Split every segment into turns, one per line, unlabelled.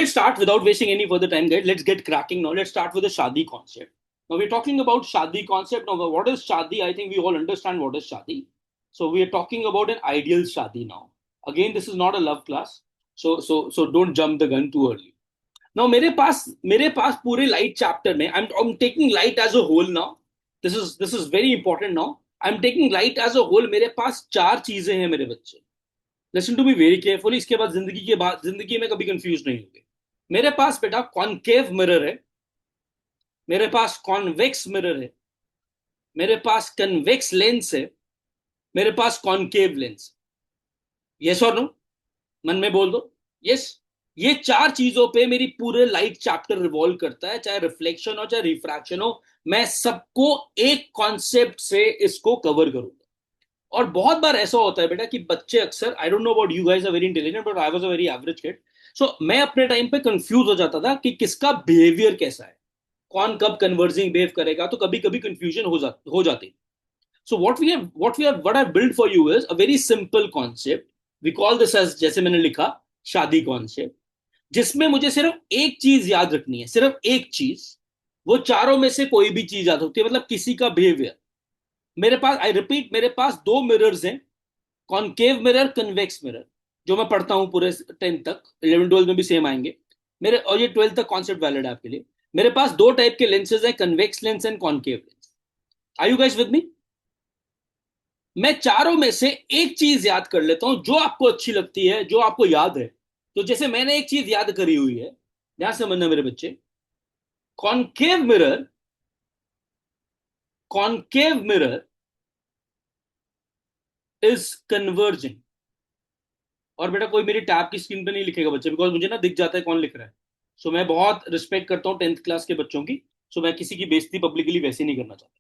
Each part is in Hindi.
Let's start without wasting any further time, guys. Let's get cracking now. Let's start with the shadi concept. Now we're talking about shadi concept. Now, what is shadi? I think we all understand what is shadi. So we are talking about an ideal shadi now. Again, this is not a love class. So don't jump the gun too early. Now मेरे पास पूरे light chapter में I'm taking light as a whole now. This is very important now. I'm taking light as a whole. मेरे पास चार चीजें हैं मेरे बच्चे. Listen to be very carefully. इसके बाद जिंदगी में कभी कंफ्यूज नहीं होंगे. मेरे पास बेटा कॉनकेव मिरर है. मेरे पास कॉन्वेक्स मिरर है. मेरे पास कन्वेक्स लेंस है. मेरे पास कॉनकेव लेंस. यस और नो? मन में बोल दो. यस. ये चार चीजों पे मेरी पूरे लाइट चैप्टर रिवॉल्व करता है, चाहे रिफ्लेक्शन हो चाहे रिफ्रैक्शन हो. मैं सबको एक कॉन्सेप्ट से इसको कवर करूंगा. और बहुत बार ऐसा होता है बेटा कि बच्चे अक्सर, I don't know about you guys are very intelligent but I was a very average kid. So मैं अपने टाइम पे कंफ्यूज हो जाता था कि किसका बिहेवियर कैसा है, कौन कब कन्वर्जिंग बिहेव करेगा. तो कभी कभी कंफ्यूजन हो जाती. So what I build for you is a very simple concept. We call this as, जैसे मैंने लिखा, शादी कॉन्सेप्ट. जिसमें मुझे सिर्फ एक चीज याद रखनी है, सिर्फ एक चीज. वो चारों में से कोई भी चीज याद होती है, मतलब किसी का बिहेवियर. मेरे पास, आई रिपीट, मेरे पास दो मिरर्स हैं. Concave mirror, convex mirror. जो मैं पढ़ता हूं पूरे 10 तक, 11 12 में भी सेम आएंगे मेरे. और ये 12 तक कॉन्सेप्ट वैलिड है आपके लिए. मेरे पास दो टाइप के लेंसेज हैं, convex lens and concave lens. Are you guys with me? मैं चारों में से एक चीज याद कर लेता हूं जो आपको अच्छी लगती है, जो आपको याद है. तो जैसे मैंने एक चीज याद करी हुई है, ध्यान से समझना मेरे बच्चे. Concave mirror, concave mirror is converging. और बेटा कोई मेरी टैब की स्क्रीन पे नहीं लिखेगा बच्चे, बिकॉज मुझे ना दिख जाता है कौन लिख रहा है. सो मैं बहुत रिस्पेक्ट करता हूँ 10th क्लास के बच्चों की. सो मैं किसी की बेइज्जती पब्लिकली वैसे नहीं करना चाहता.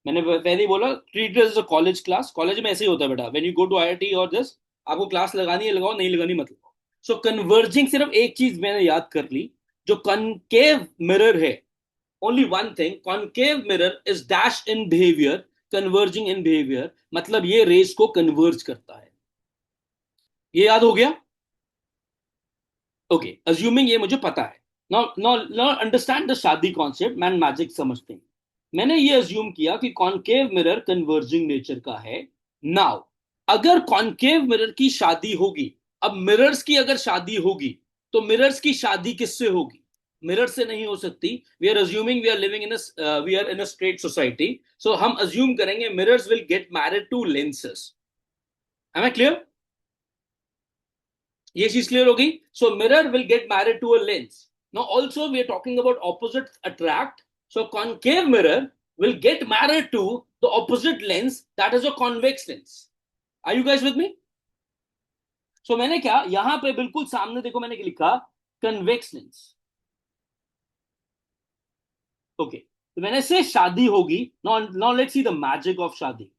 मैंने पहले ही बोला, treat it as a college class. College में ऐसे ही होता है बेटा. When you go to IIT और दिस, आपको क्लास लगानी है लगाओ, नहीं लगानी मत लगाओ. सो कन्वर्जिंग, सिर्फ एक चीज मैंने याद कर ली. जो कनकेव मिरर है, only one thing, concave mirror is dash in behaviour, converging in behaviour. मतलब ये रेस को कन्वर्ज करता है. ये याद हो गया? ओके, अज्यूमिंग ये मुझे पता है. Now now now understand the शादी कॉन्सेप्ट. मैन मैजिक समझते हैं. मैंने ये अज्यूम किया कि कॉनकेव मिरर कन्वर्जिंग नेचर का है. नाउ अगर कॉनकेव मिरर की शादी होगी, अब मिरर्स की अगर शादी होगी, तो मिरर्स की शादी किससे होगी? मिरर से नहीं हो सकती. We are assuming we are living in we are in a straight society. So हम अज्यूम करेंगे mirrors will get married to lenses. Am I clear? ये चीज क्लियर होगी. So mirror will get married to a lens. Now also we are talking about opposite attract. So concave mirror will get married to the opposite lens, that is a convex lens. Are you guys with me? So मैंने क्या, यहां पे बिल्कुल सामने देखो मैंने लिखा convex lens. ओके, तो मैंने से शादी होगी. Now let's see the magic of शादी.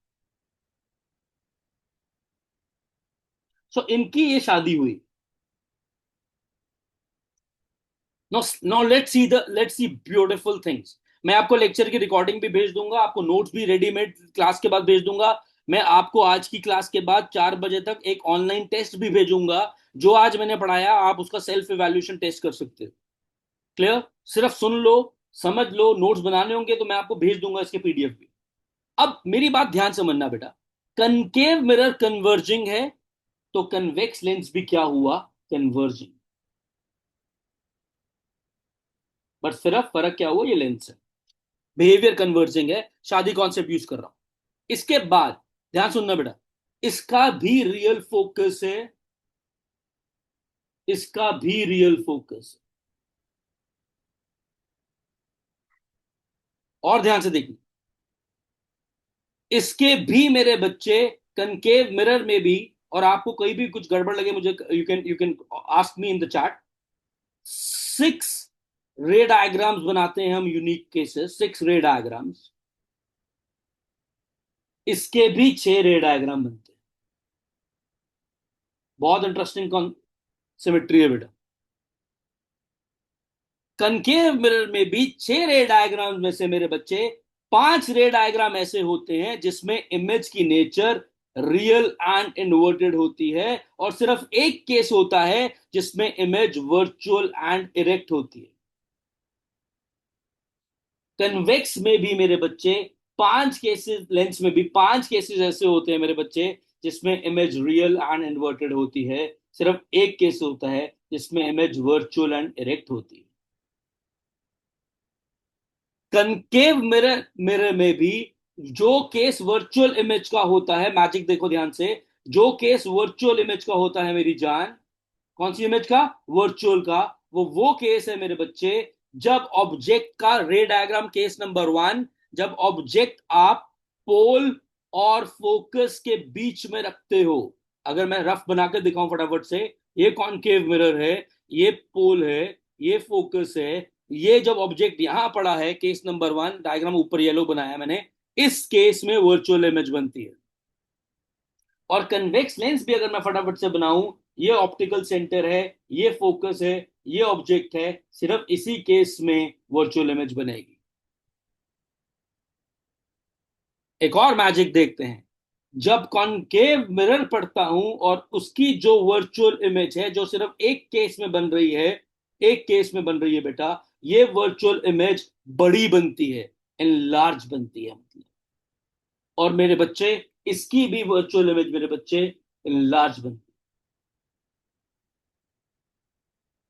सो इनकी ये शादी हुई. Now let's see beautiful things. मैं आपको लेक्चर की रिकॉर्डिंग भी भेज दूंगा, आपको नोट्स भी रेडीमेड क्लास के बाद भेज दूंगा. मैं आपको आज की क्लास के बाद 4 बजे तक एक ऑनलाइन टेस्ट भी भेजूंगा. जो आज मैंने पढ़ाया आप उसका सेल्फ इवैल्यूएशन टेस्ट कर सकते हो. क्लियर? सिर्फ सुन लो, समझ लो. नोट्स बनाने होंगे तो मैं आपको भेज दूंगा इसके पीडीएफ भी. अब मेरी बात ध्यान से समझना बेटा. कनकेव मिरर कन्वर्जिंग है, तो कन्वेक्स लेंस भी क्या हुआ? कन्वर्जिंग. बट सिर्फ फर्क क्या हुआ? ये लेंस है. बिहेवियर कन्वर्जिंग है. शादी कॉन्सेप्ट यूज कर रहा हूं. इसके बाद ध्यान सुनना बेटा, इसका भी रियल फोकस है. इसका भी रियल फोकस है. और ध्यान से देखिए, इसके भी मेरे बच्चे कनकेव मिरर में भी. और आपको कोई भी कुछ गड़बड़ लगे मुझे, you can ask me in the chat. 6 रे डायग्राम्स बनाते हैं हम, यूनिक केसेस, 6 रे डायग्राम्स. इसके भी 6 रे डायग्राम बनते हैं. बहुत इंटरेस्टिंग सिमेट्री है बेटा. कनकेव मिरर में भी 6 रे डायग्राम में से मेरे बच्चे 5 रे डायग्राम ऐसे होते हैं जिसमें इमेज की नेचर रियल एंड इन्वर्टेड होती है, और सिर्फ एक केस होता है जिसमें इमेज वर्चुअल एंड इरेक्ट होती है। कन्वेक्स में भी मेरे बच्चे पांच केसेस, लेंस में भी पांच केसेस ऐसे होते हैं मेरे बच्चे जिसमें इमेज रियल एंड इन्वर्टेड होती है। सिर्फ एक केस होता है जिसमें इमेज वर्चुअल एंड इरेक्ट होती है। कनकेव मिरर मिरर में भी जो केस वर्चुअल इमेज का होता है, मैजिक देखो ध्यान से, जो केस वर्चुअल इमेज का होता है मेरी जान, कौन सी इमेज का? वर्चुअल का। वो केस है मेरे बच्चे जब ऑब्जेक्ट का रे डायग्राम, केस नंबर वन, जब ऑब्जेक्ट आप पोल और फोकस के बीच में रखते हो। अगर मैं रफ बना के दिखाऊं फटाफट से, ये कॉनकेव मिरर है, ये पोल है, ये फोकस है, ये जब ऑब्जेक्ट यहां पड़ा है, केस नंबर वन, डायग्राम ऊपर येलो बनाया मैंने, इस केस में वर्चुअल इमेज बनती है। और कन्वेक्स लेंस भी अगर मैं फटाफट से बनाऊं, ये ऑप्टिकल सेंटर है, ये फोकस है, ये ऑब्जेक्ट है, सिर्फ इसी केस में वर्चुअल इमेज बनेगी। एक और मैजिक देखते हैं। जब कॉनकेव मिरर पढ़ता हूं और उसकी जो वर्चुअल इमेज है, जो सिर्फ एक केस में बन रही है, एक केस में बन रही है बेटा, ये वर्चुअल इमेज बड़ी बनती है, एनलार्ज बनती है मतलब। और मेरे बच्चे, इसकी भी वर्चुअल इमेज मेरे बच्चे एनलार्ज बनती है।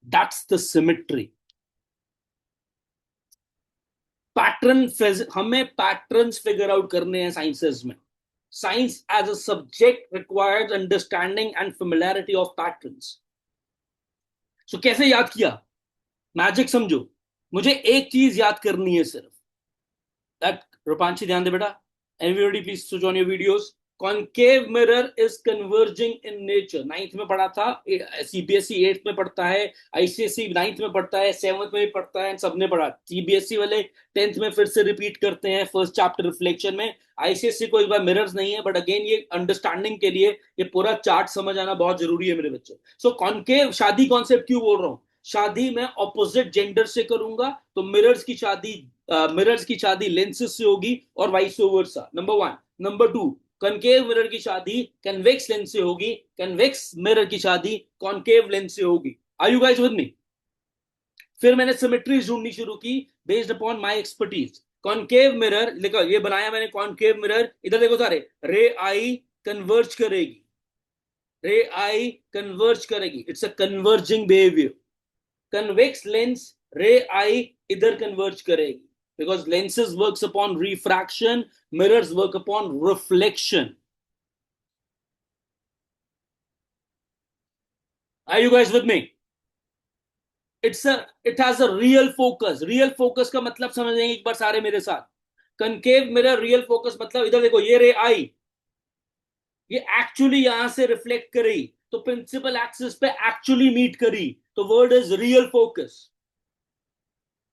That's the symmetry. पैटर्न, हमें पैटर्न्स फिगर आउट करने हैं साइंसेस में। Science as a subject requires understanding and familiarity of patterns. So कैसे याद किया? मैजिक समझो। मुझे एक चीज याद करनी है सिर्फ, दैट, रूपांशी ध्यान दे बेटा, everybody please switch on your videos. Concave mirror is converging in nature, ninth में पढ़ा था, सीबीएसई एट्थ में पढ़ता है, आईसीएसई नाइन्थ में पढ़ता है, सेवंथ में भी पढ़ता है, सबने पढ़ा। सीबीएसई वाले टेंथ में फिर से रिपीट करते हैं फर्स्ट चैप्टर रिफ्लेक्शन में। आईसीएसई को इस बार मिरर्स नहीं है, बट अगेन ये अंडरस्टैंडिंग के लिए ये पूरा चार्ट समझ आना बहुत जरूरी है मेरे बच्चे। सो कॉन्केव शादी कॉन्सेप्ट क्यों बोल रहा हूँ? शादी मैं ऑपोजिट जेंडर से करूंगा तो मिरर्स की शादी लेंसेज से होगी और vice versa, number one. Number two, concave mirror की शादी कन्वेक्स लेंस से होगी, कन्वेक्स मिरर की शादी कॉनकेव लेंस से होगी। Are you guys with me? फिर मैंने सिमेट्रीज ढूंढनी शुरू की based upon my expertise. Concave mirror लिखा, ये बनाया मैंने कॉनकेव मिरर, इधर देखो सारे, रे आई कन्वर्ज करेगी, रे आई कन्वर्ज करेगी, it's a converging behaviour. Convex lens, रे आई इधर कन्वर्ज करेगी, because lenses works upon refraction, mirrors work upon reflection. Are you guys with me? It has a real focus. Real focus का मतलब समझेंगे एक बार सारे मेरे साथ। कनकेव मिरर रियल फोकस मतलब, इधर देखो, ये रे आई, ये एक्चुअली यहां से रिफ्लेक्ट करी तो प्रिंसिपल एक्सिस पे एक्चुअली मीट करी, तो word is real focus.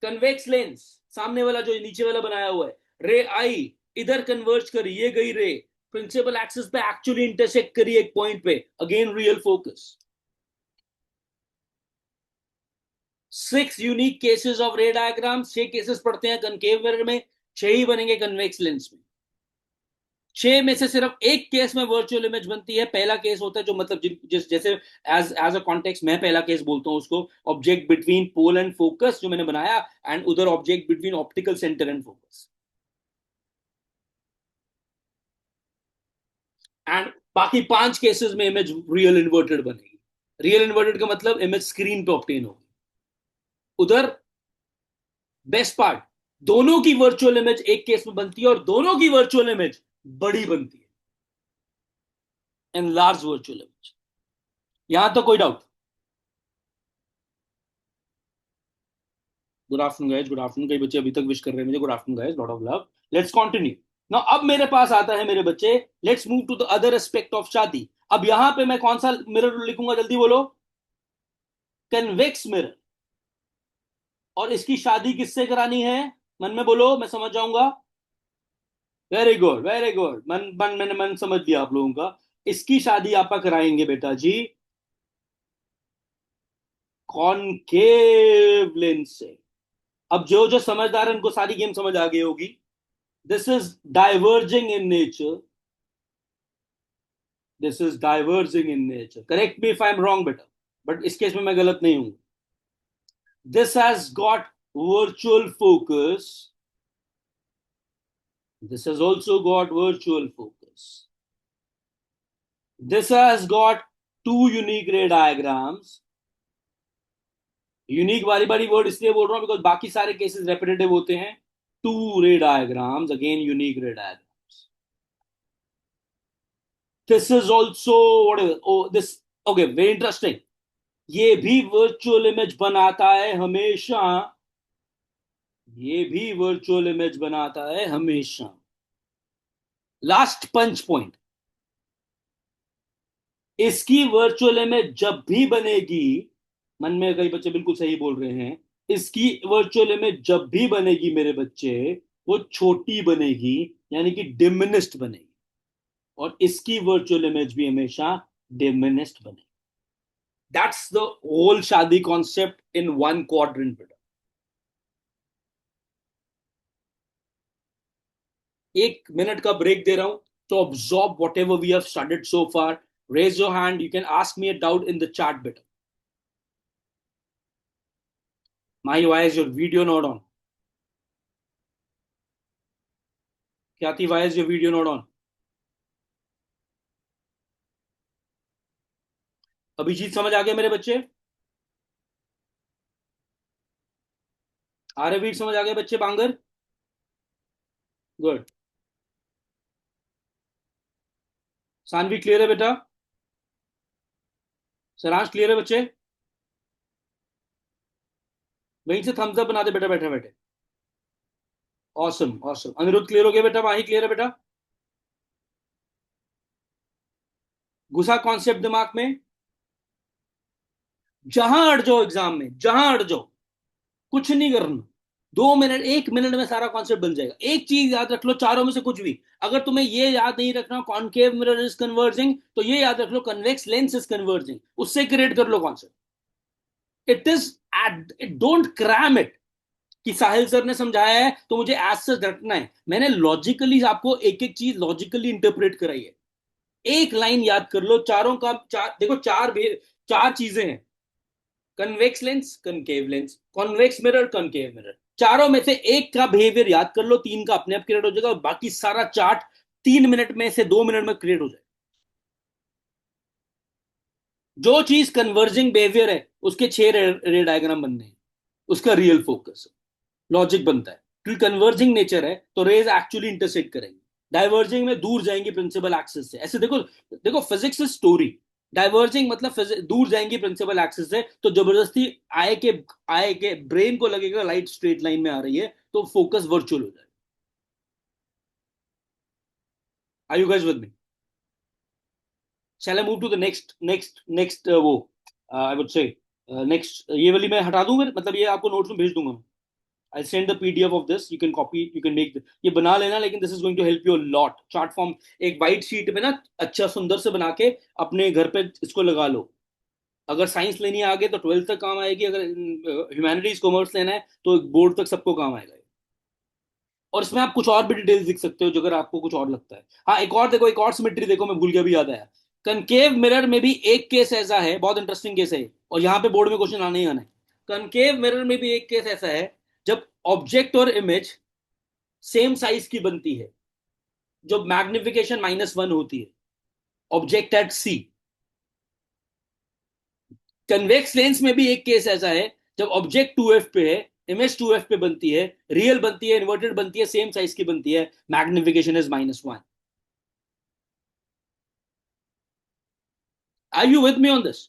Convex lens, सामने वाला जो नीचे वाला बनाया हुआ है, रे आई इधर कन्वर्ज करी, ये गई रे, प्रिंसिपल एक्सिस पे एक्चुअली इंटरसेक्ट करी एक पॉइंट पे, again real focus. 6 unique cases of रे डायग्राम, 6 केसेस पढ़ते हैं कनकेव मिरर में, 6 ही बनेंगे कन्वेक्स लेंस में। 6 में से सिर्फ एक केस में वर्चुअल इमेज बनती है। पहला केस होता है जो मतलब जैसे एज अ कॉन्टेक्स्ट मैं पहला केस बोलता हूं उसको, object between pole and focus जो मैंने बनाया, एंड उधर object between optical centre and focus. And बाकी 5 केसेस में इमेज रियल इन्वर्टेड बनेगी। रियल इन्वर्टेड का मतलब इमेज स्क्रीन पे ऑप्टेन होगी। उधर बेस्ट पार्ट, दोनों की वर्चुअल इमेज एक केस में बनती है और दोनों की वर्चुअल इमेज बड़ी बनती है, एंड लार्ज वर्चुअल इमेज। यहां तो कोई doubt? Good afternoon guys, good afternoon. कई बच्चे अभी तक विश कर रहे हैं मुझे, good afternoon guys, lot of love. Let's continue now. अब मेरे पास आता है मेरे बच्चे, let's move to the other aspect of शादी। अब यहां पे मैं कौन सा मिरर लिखूंगा, जल्दी बोलो? Convex mirror. और इसकी शादी किससे करानी है? मन में बोलो, मैं समझ जाऊंगा। वेरी गुड, वेरी गुड, मैंने मन समझ लिया आप लोगों का। इसकी शादी आपका कराएंगे बेटा जी कॉनकेव लेंस से। अब जो जो समझदार है उनको सारी गेम समझ आ गई होगी। This is diverging in nature, this is diverging in nature, correct me if I am wrong बेटा, बट इस केस में मैं गलत नहीं हूं. This has got virtual focus. This has also got virtual focus. This has got two unique ray diagrams. Unique बारी बारी वर्ड इसलिए बोल रहा हूं बिकॉज बाकी सारे केसेस रेपिटेटिव होते हैं. Two ray diagrams, again unique ray diagrams. This is also what, oh this, okay very interesting. ये भी वर्चुअल इमेज बनाता है हमेशा. ये भी वर्चुअल इमेज बनाता है हमेशा. लास्ट पंच पॉइंट. इसकी वर्चुअल इमेज जब भी बनेगी, मन में कई बच्चे बिल्कुल सही बोल रहे हैं, इसकी वर्चुअल इमेज जब भी बनेगी मेरे बच्चे, वो छोटी बनेगी, यानी कि डिमिनिस्ड बनेगी. और इसकी वर्चुअल इमेज भी हमेशा डिमिनिस्ड बनेगी. दैट्स द होल शादी कॉन्सेप्ट इन वन क्वाड्रेंट बेटा. एक मिनट का ब्रेक दे रहा हूं तो absorb whatever we have studied so far. Raise your hand. You can ask me a doubt in the chat bit. Mahi, why is your video not on? Kyati, why is your video not on? Abhijit समझ आ गया मेरे बच्चे? आर्यवीर समझ आ गया बच्चे? बांगर? गुड. सानवी क्लियर है बेटा? सरांश क्लियर है बच्चे? वहीं से थम्स अप बना दे बेटा बैठे बैठे. Awesome awesome. अनिरुद्ध क्लियर हो गया बेटा? माही क्लियर है बेटा? घुसा कॉन्सेप्ट दिमाग में? जहां अड़ जाओ एग्जाम में, जहां अड़ जाओ, कुछ नहीं करना. 2 मिनट, 1 मिनट में सारा कॉन्सेप्ट बन जाएगा. एक चीज याद रख लो, चारों में से कुछ भी. अगर तुम्हें ये याद नहीं रखना कॉनकेव मिरर इज कन्वर्जिंग, तो ये याद रख लो कन्वेक्स लेंस इज कन्वर्जिंग. उससे क्रिएट कर लो concept. It is it don't cram it. कि साहिल सर ने समझाया है तो मुझे एज सच रटना है. मैंने लॉजिकली आपको एक एक चीज लॉजिकली इंटरप्रेट कराई है. एक लाइन याद कर लो, चारों का देखो, चार चीजें हैं. Convex lens, concave lens, convex mirror, concave mirror. चारों में से एक का बिहेवियर याद कर लो, तीन का अपने आप क्रिएट हो जाएगा, और बाकी सारा चार्ट 3 मिनट में से 2 मिनट में क्रिएट हो जाएगा. जो चीज कन्वर्जिंग बिहेवियर है उसके 6 रे डायग्राम बनने हैं. उसका रियल फोकस लॉजिक बनता है. क्योंकि कन्वर्जिंग नेचर है तो रेज एक्चुअली इंटरसेक्ट करेंगे. डाइवर्जिंग में दूर जाएंगी प्रिंसिपल एक्सिस से. ऐसे देखो, देखो फिजिक्स इज स्टोरी. डाइवर्जिंग मतलब दूर जाएंगी प्रिंसिपल एक्सिस से, तो जबरदस्ती आए के ब्रेन को लगेगा लाइट स्ट्रेट लाइन में आ रही है, तो फोकस वर्चुअल हो जाएगा. Are you guys with me? Shall I move to the next वो आई वुड से नेक्स्ट. ये वाली मैं हटा दूं, मतलब ये आपको नोट्स में भेज दूंगा. I'll send the PDF of this. You can copy. You can make. ये बना लेना, लेकिन this is going to help you a lot. Chart form एक white sheet में ना अच्छा सुंदर से बना के अपने घर पे इसको लगा लो. अगर साइंस लेनी है आगे तो 12th तक काम आएगी. अगर ह्यूमैनिटीज कॉमर्स लेना है तो बोर्ड तक सबको काम आएगा. और इसमें आप कुछ और भी डिटेल्स लिख सकते हो जो अगर आपको कुछ और लगता है. हाँ, एक और देखो, एक और सिमेट्री देखो, मैं भूल गया भी, याद आया. कनकेव मिरर में भी एक केस ऐसा है, बहुत इंटरेस्टिंग केस है, और यहाँ पे बोर्ड में क्वेश्चन आने ही आना है. कनकेव मिरर में भी एक केस ऐसा है जब ऑब्जेक्ट और इमेज सेम साइज की बनती है, जो मैग्निफिकेशन -1 होती है. Object at C. Convex lens में भी एक केस ऐसा है जब ऑब्जेक्ट 2f पे है, इमेज 2f पे बनती है, रियल बनती है, इन्वर्टेड बनती है, सेम साइज की बनती है, magnification is -1. Are you with me on this?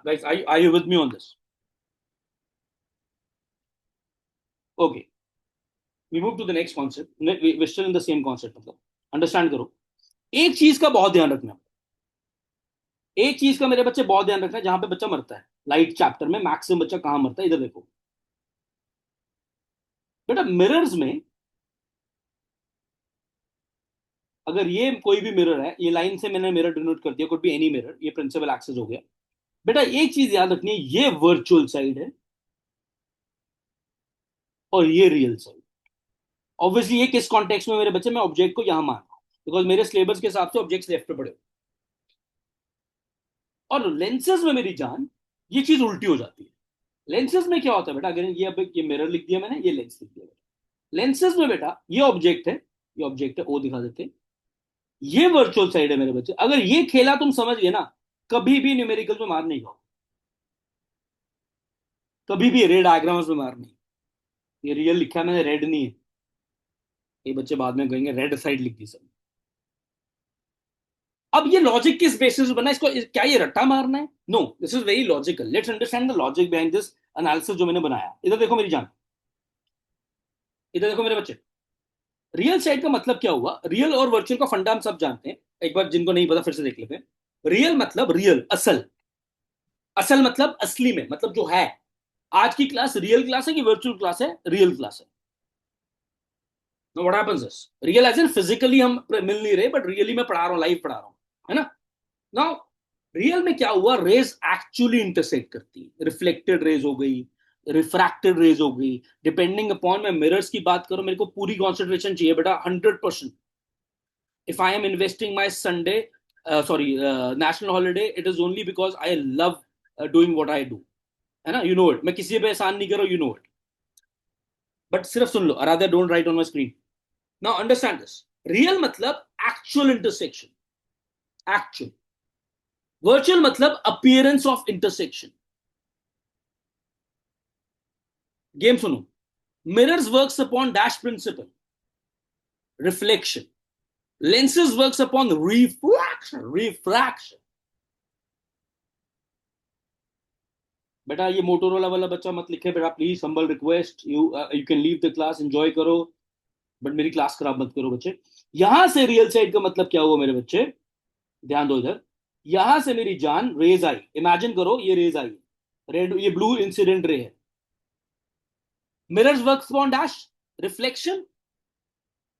Guys, are you with me on this? Okay, we move to the next concept. We're still in the same concept. मतलब अंडरस्टैंड करो. एक चीज का बहुत ध्यान रखना. एक चीज का मेरे बच्चे बहुत ध्यान रखना है, जहां पे बच्चा मरता है लाइट चैप्टर में, मैक्सिमम बच्चा कहां मरता है, इधर देखो बेटा. मिरर्स में अगर ये कोई भी मिरर है, ये लाइन से मैंने मिरर डिनोट कर दिया, कुड बी एनी मिरर, ये प्रिंसिपल एक्सेस हो गया बेटा. एक चीज याद रखनी है, ये वर्चुअल साइड है और ये रियल साइड. ऑब्वियसली ये किस कॉन्टेक्स्ट में मेरे बच्चे, मैं ऑब्जेक्ट को यहां मान रहा हूं. बिकॉज मेरे सिलेबस के हिसाब से ऑब्जेक्ट्स लेफ्ट पे पड़े। और लेंसेज में मेरी जान ये चीज उल्टी हो जाती है। लेंसेज में क्या होता है बेटा, अगर ये अब ये मिरर लिख दिया मैंने, ये लेंस लिख दिया। लेंसेज में बेटा ये ऑब्जेक्ट है, ये ऑब्जेक्ट है, ओ दिखा देते हैं। ये वर्चुअल साइड है मेरे बच्चे। अगर ये खेला तुम समझ गए ना, कभी भी न्यूमेरिकल में मार नहीं खाओ, कभी भी रे डायग्राम्स में मार नहीं। ये रियल लिखा है मैंने, रेड नहीं है। ये बच्चे बाद में कहेंगे रेड साइड लिख दी सब। अब ये लॉजिक किस बेसिस पे बना, इसको क्या ये रट्टा मारना है? No, this is very logical. Let's understand the logic behind this analysis जो मैंने बनाया। इधर देखो मेरी जान, इधर देखो मेरे बच्चे। रियल साइड का मतलब क्या हुआ? रियल और वर्चुअल का फंडा हम सब जानते हैं। एक बार जिनको नहीं पता फिर से देख लेते हैं। रियल मतलब रियल, असल। असल मतलब असली में, मतलब जो है। आज की क्लास रियल क्लास है कि वर्चुअल क्लास है? रियल क्लास है। No, what happens is real as in physically हम मिल नहीं रहे, बट रियली मैं पढ़ा रहा हूँ, लाइव पढ़ा रहा हूँ, है ना? नाउ रियल में क्या हुआ, रेज एक्चुअली इंटरसेक्ट करती है। रिफ्लेक्टेड रेज हो गई, रिफ्रैक्टेड रेज हो गई, डिपेंडिंग अपॉन। मैं मिरर्स की बात करूं, मेरे को पूरी कॉन्सेंट्रेशन चाहिए बेटा, 100%। If I am investing my Sunday, sorry, national holiday, it is only because I love doing what I do, है ना? You know it. मैं किसी पे एहसान नहीं कर रहा हूं, यू नो इट। बट सिर्फ सुन लो, rather don't write on my screen. Now understand this. Real मतलब एक्चुअल इंटरसेक्शन, एक्चुअल। वर्चुअल मतलब अपीयरेंस ऑफ इंटरसेक्शन। गेम सुनो। Mirrors works upon dash principle, reflection. Lenses works upon refraction, refraction. बेटा ये मोटोरोला वाला बच्चा मत लिखे बेटा, please, humble request. You can leave the class, enjoy करो, बट मेरी क्लास खराब मत करो बच्चे। यहां से रियल साइड का मतलब क्या हुआ मेरे बच्चे? ध्यान दो इधर। यहां से मेरी जान रेज आई, इमेजिन करो ये रेज आई, रेड, ये ब्लू इंसिडेंट रे है। Mirrors works upon dash, reflection.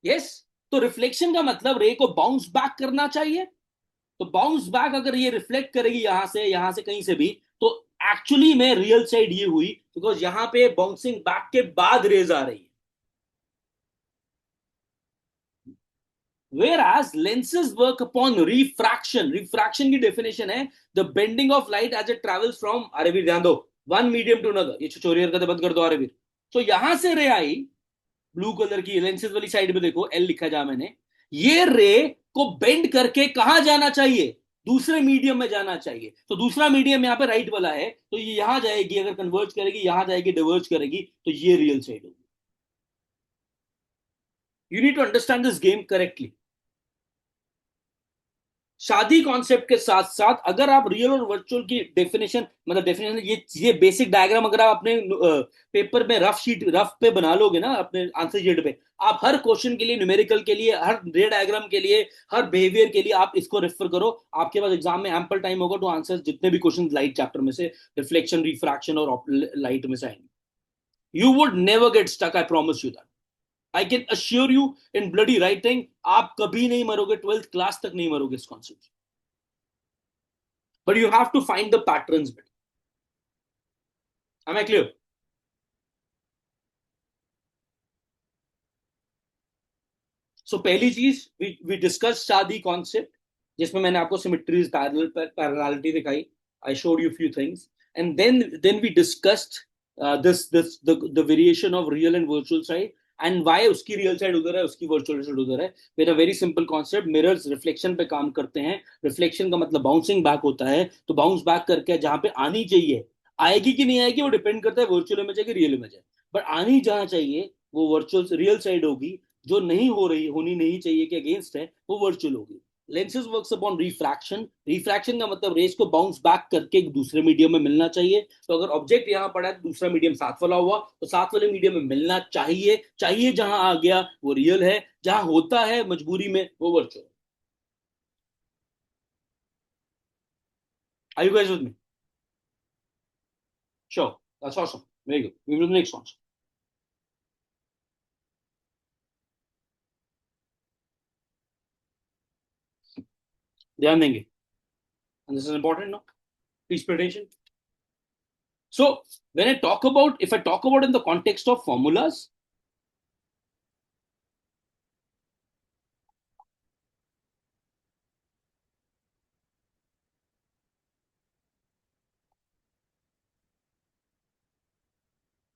Yes. तो रिफ्लेक्शन का मतलब रे को बाउंस बैक करना चाहिए। तो बाउंस बैक अगर ये रिफ्लेक्ट करेगी यहां से कहीं से भी, तो एक्चुअली में रियल साइड ये हुई, बिकॉज यहां पे बाउंसिंग बैक के बाद रेज आ रही है। Whereas lenses work upon refraction. Refraction की डेफिनेशन है the bending of light as it travels from, अरे वीर ध्यान दो, वन मीडियम टू अनदर। ये छोरी हरकतें बंद कर दो अरे वीर। तो यहां से रे आई, ब्लू कलर की लेंसेज वाली साइड में देखो, एल लिखा जा मैंने। ये रे को बेंड करके कहां जाना चाहिए? दूसरे मीडियम में जाना चाहिए। तो दूसरा मीडियम यहाँ पे राइट वाला है, तो ये यहां जाएगी, अगर कन्वर्ज करेगी यहां जाएगी, डिवर्ज करेगी, तो ये रियल साइड होगी। You need to understand this game correctly. शादी कॉन्सेप्ट के साथ साथ अगर आप रियल और वर्चुअल की डेफिनेशन, मतलब डेफिनेशन, ये बेसिक डायग्राम अगर आप अपने पेपर में रफ शीट, रफ पे बना लोगे ना, अपने आंसर शीट पे, आप हर क्वेश्चन के लिए, न्यूमेरिकल के लिए, हर रे डायग्राम के लिए, हर बिहेवियर के लिए आप इसको रेफर करो। आपके पास एग्जाम में एम्पल टाइम होगा टू आंसर जितने भी क्वेश्चन लाइट चैप्टर में से, रिफ्लेक्शन, रिफ्रैक्शन और लाइट में से आएंगे। You would never get stuck, I promise you that. I can assure you in bloody writing, आप कभी नहीं मरोगे, 12th क्लास तक नहीं मरोगे इस concept. But you have to find the patterns. Am I clear? So पहली चीज, we discussed शादी concept, जिसमें मैंने आपको सिमिट्रीज, पैरेललिटी दिखाई। I showed you few things, and then we discussed this the variation of real and virtual side, and why उसकी रियल साइड उधर है, उसकी वर्चुअल साइड उधर है। with a very simple concept, mirrors reflection पे काम करते हैं। रिफ्लेक्शन का मतलब बाउंसिंग बैक होता है, तो बाउंस बैक करके जहां पे आनी चाहिए, आएगी कि नहीं आएगी वो डिपेंड करता है वर्चुअल इमेज है कि रियल इमेज है। बट आनी जहां चाहिए वो वर्चुअल रियल साइड होगी, जो नहीं हो रही, होनी नहीं चाहिए कि अगेंस्ट है, वो वर्चुअल होगी। Lenses works upon refraction. Refraction का मतलब रेस को बाउंस बैक करके एक दूसरे मीडियम में मिलना चाहिए। तो अगर ऑब्जेक्ट यहां पड़ा है, दूसरा मीडियम साथ वाला हुआ, तो साथ वाले मीडियम में मिलना चाहिए। चाहिए जहां आ गया वो रियल है, जहां होता है मजबूरी में वो virtual. Are you guys with me? Sure. That's awesome. Very good. We will do the next one. ध्यान देंगे। And this is important now. Please pay attention. So when I talk about, if I talk about in the context of formulas,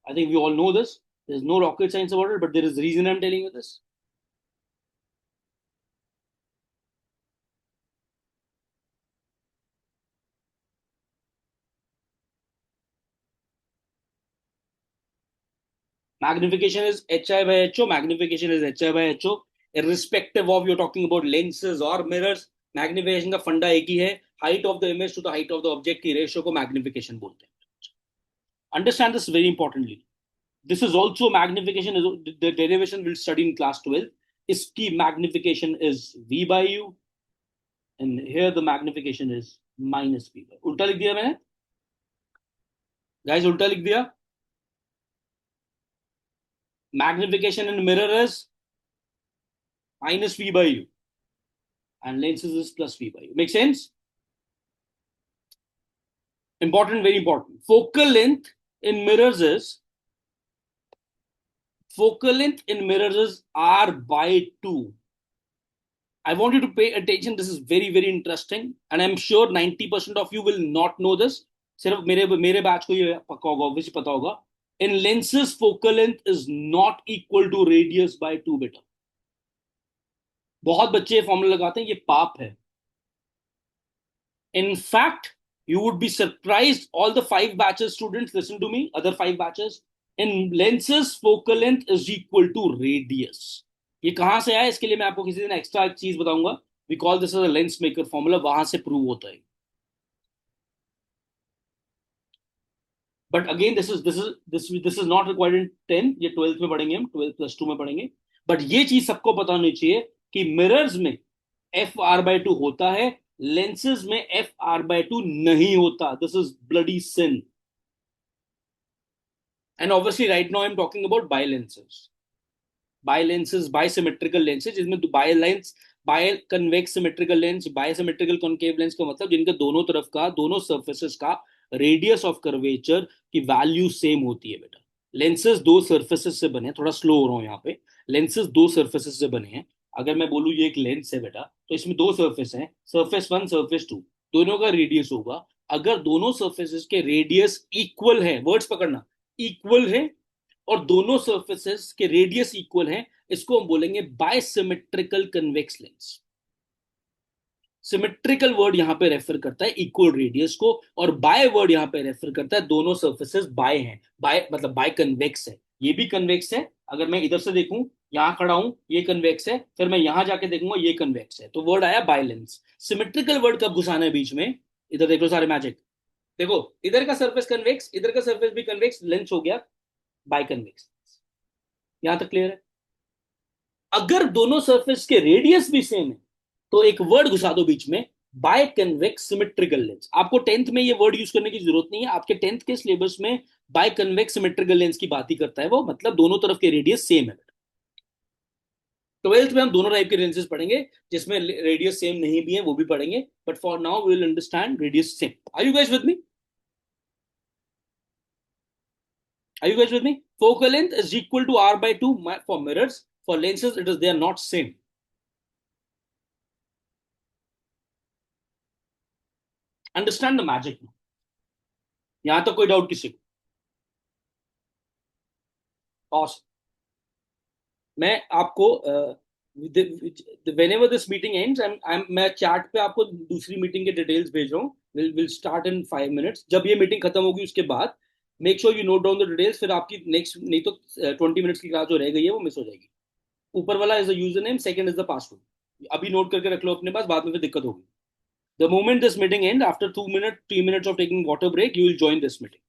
I think we all know this. There's no rocket science about it, but there is reason I'm telling you this. Magnification is HI by HO. Magnification is HI by HO. Irrespective of you're talking about lenses or mirrors, magnification का फंडा एक ही है. Height of the image to the height of the object की रेशियो को magnification बोलते हैं. Understand this very importantly. This is also magnification. The derivation we'll study in class 12. इसकी magnification is V by U, and here the magnification is minus V by. उल्टा लिख दिया मैंने. Guys, उल्टा लिख दिया. Magnification in mirror is minus V by U, and lenses is plus V by U. Make sense? Important, very important. Focal length in mirrors is R by 2. I want you to pay attention. This is very, very interesting. And I'm sure 90% of you will not know this. सिर्फ मेरे बैच को ये पक्का होगा, obviously पता होगा. In lenses, focal length is not equal to radius by 2 बेटा. बहुत बच्चे फॉर्मूला लगाते हैं, ये पाप है. In fact, you would be surprised. All the 5 batches students, listen to me. Other 5 batches. In lenses, focal length is equal to radius. ये कहां से आया, इसके लिए मैं आपको किसी दिन एक्स्ट्रा एक चीज बताऊंगा. We call this as a lens maker formula. वहां से प्रूव होता है. But again this is not required in 10. ये 12th में पढ़ेंगे, हम 12 प्लस 2 में पढ़ेंगे. बट ये चीज सबको पता होनी चाहिए कि मिरर्स में एफ आर बाय 2 होता है, लेंसेज में एफ आर बाय 2 नहीं होता. This is bloody sin. And obviously right now I am talking about bi lenses, bisymmetrical lenses, जिसमें bi lens, biconvex symmetrical lens, bisymmetrical concave lens का मतलब जिनके दोनों तरफ का, दोनों सर्फेसेस का रेडियस ऑफ कर्वेचर की वैल्यू सेम होती है बेटा. लेंसेज 2 सर्फेसेस से बने. थोड़ा स्लो हो रहा हूं यहाँ पे. लेंसेज 2 सर्फेसेस से बने हैं. अगर मैं बोलूँ ये एक लेंस है बेटा, तो इसमें 2 सर्फेस हैं, सर्फेस 1, सर्फेस 2. दोनों का रेडियस होगा. अगर दोनों सर्फेसेस के रेडियस इक्वल है, वर्ड्स पकड़ना, इक्वल है, और दोनों सर्फेसेस के रेडियस इक्वल हैं, इसको हम बोलेंगे बायसिमेट्रिकल कन्वेक्स लेंस. सिमेट्रिकल वर्ड यहां पे रेफर करता है इक्वल रेडियस को, और बाय वर्ड यहां पे रेफर करता है दोनों सर्फेसेस बाय हैं. बाय मतलब बाय कन्वेक्स है. ये भी कन्वेक्स है. अगर मैं इधर से देखूं, यहां खड़ा हूं, ये कन्वेक्स है, फिर मैं यहां जाके देखूंगा, ये कन्वेक्स है. तो वर्ड आया बाय लेंस. सिमेट्रिकल वर्ड कब घुसाना है बीच में? इधर देख लो सारे मैजिक. देखो, इधर का सर्फेस कन्वेक्स, इधर का सर्फेस भी कन्वेक्स, लेंस हो गया बाय कन्वेक्स. यहां तक क्लियर है? अगर दोनों सरफेस के रेडियस भी सेम है, तो एक वर्ड घुसा दो बीच में, बाय कन्वेक्स सिमेट्रिकल लेंस. आपको 10th में ये वर्ड यूज करने की जरूरत नहीं है. आपके 10th के सिलेबस में बाय कन्वेक्स सिमेट्रिकल लेंस की बात ही करता है वो, मतलब दोनों तरफ के रेडियस सेम है. 12th में हम दोनों टाइप के लेंसेज पढ़ेंगे, जिसमें रेडियस सेम नहीं भी है, वो भी पढ़ेंगे. But for now we will understand radius same. Are you guys with me? Are you guys with me? Focal length is equal to R by 2 for mirrors. For lenses, they are not same. Understand the magic now. यहां तक कोई डाउट किसी को? Awesome. मैं आपको whenever this meeting ends, मैं चैट पे आपको दूसरी मीटिंग के डिटेल्स भेज रहा हूँ. We'll start in 5 minutes. जब ये मीटिंग खत्म होगी उसके बाद make sure you note down the details. फिर आपकी नेक्स्ट, नहीं तो 20 मिनट्स की क्लास जो रह गई है वो मिस हो जाएगी. ऊपर वाला is the user name, second is the password. अभी नोट करके रख लो अपने पास, बाद में फिर दिक्कत होगी. The moment this meeting and, after 3 minutes of taking water break, you will join this meeting.